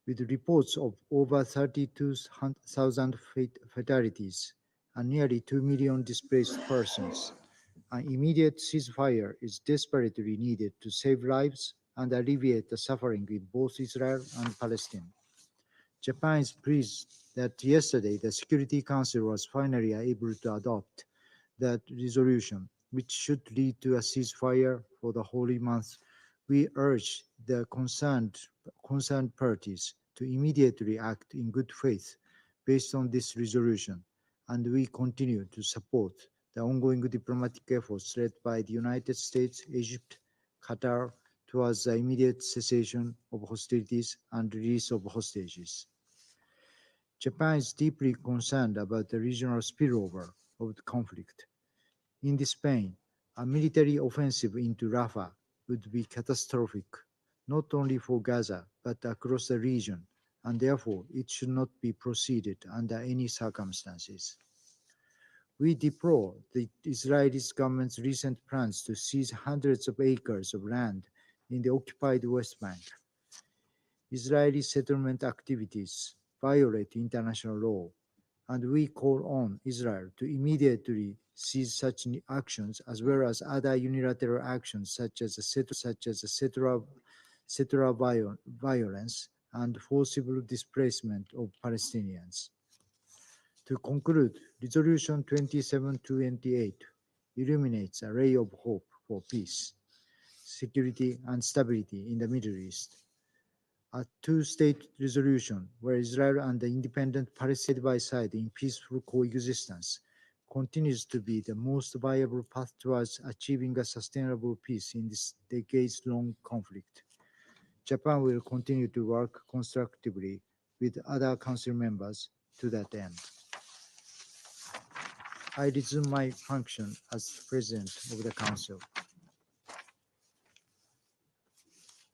with reports of over 32,000 fatalities and nearly 2 million displaced persons. An immediate ceasefire is desperately needed to save lives and alleviate the suffering in both Israel and Palestine. Japan is pleased that yesterday the Security Council was finally able to adopt that resolution, which should lead to a ceasefire for the holy month. We urge the concerned parties to immediately act in good faith based on this resolution, and we continue to support the ongoing diplomatic efforts led by the United States, Egypt, Qatar towards the immediate cessation of hostilities and release of hostages. Japan is deeply concerned about the regional spillover of the conflict. In this vein, a military offensive into Rafah would be catastrophic, not only for Gaza, but across the region, and therefore it should not be proceeded under any circumstances. We deplore the Israeli government's recent plans to seize hundreds of acres of land in the occupied West Bank. Israeli settlement activities violate international law, and we call on Israel to immediately cease such actions as well as other unilateral actions such as settler violence and forcible displacement of Palestinians. To conclude, Resolution 2728 illuminates a ray of hope for peace, security, and stability in the Middle East. A two-state resolution where Israel and the independent Palestine side by side in peaceful coexistence continues to be the most viable path towards achieving a sustainable peace in this decades-long conflict. Japan will continue to work constructively with other Council members to that end. I resume my function as President of the Council.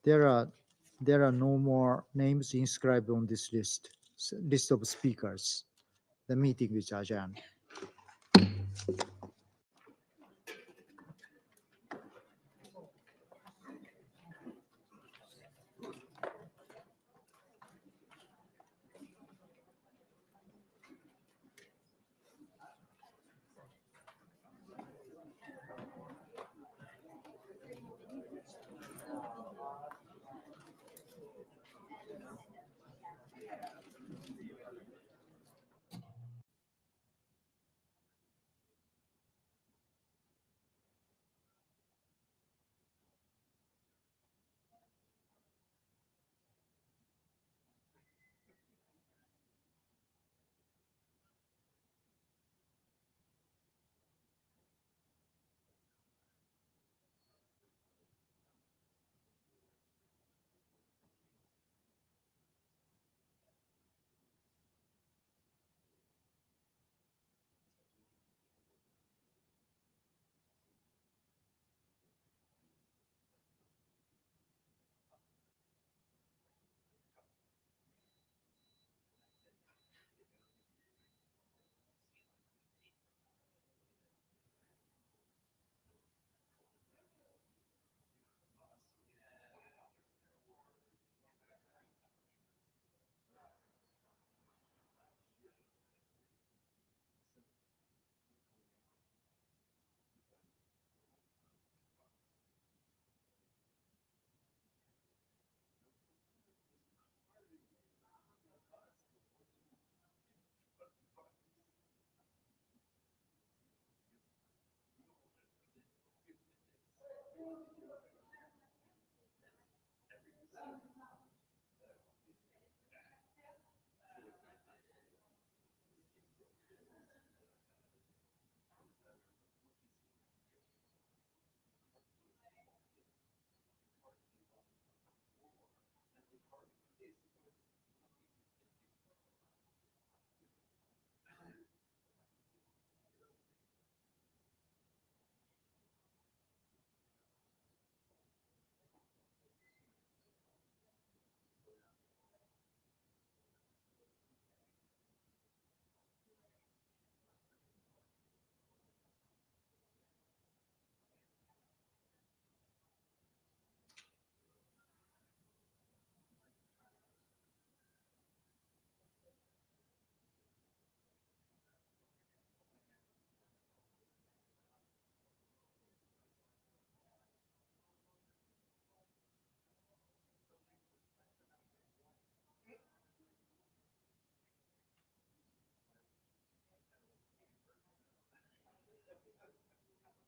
There are no more names inscribed on this list of speakers. The meeting is adjourned.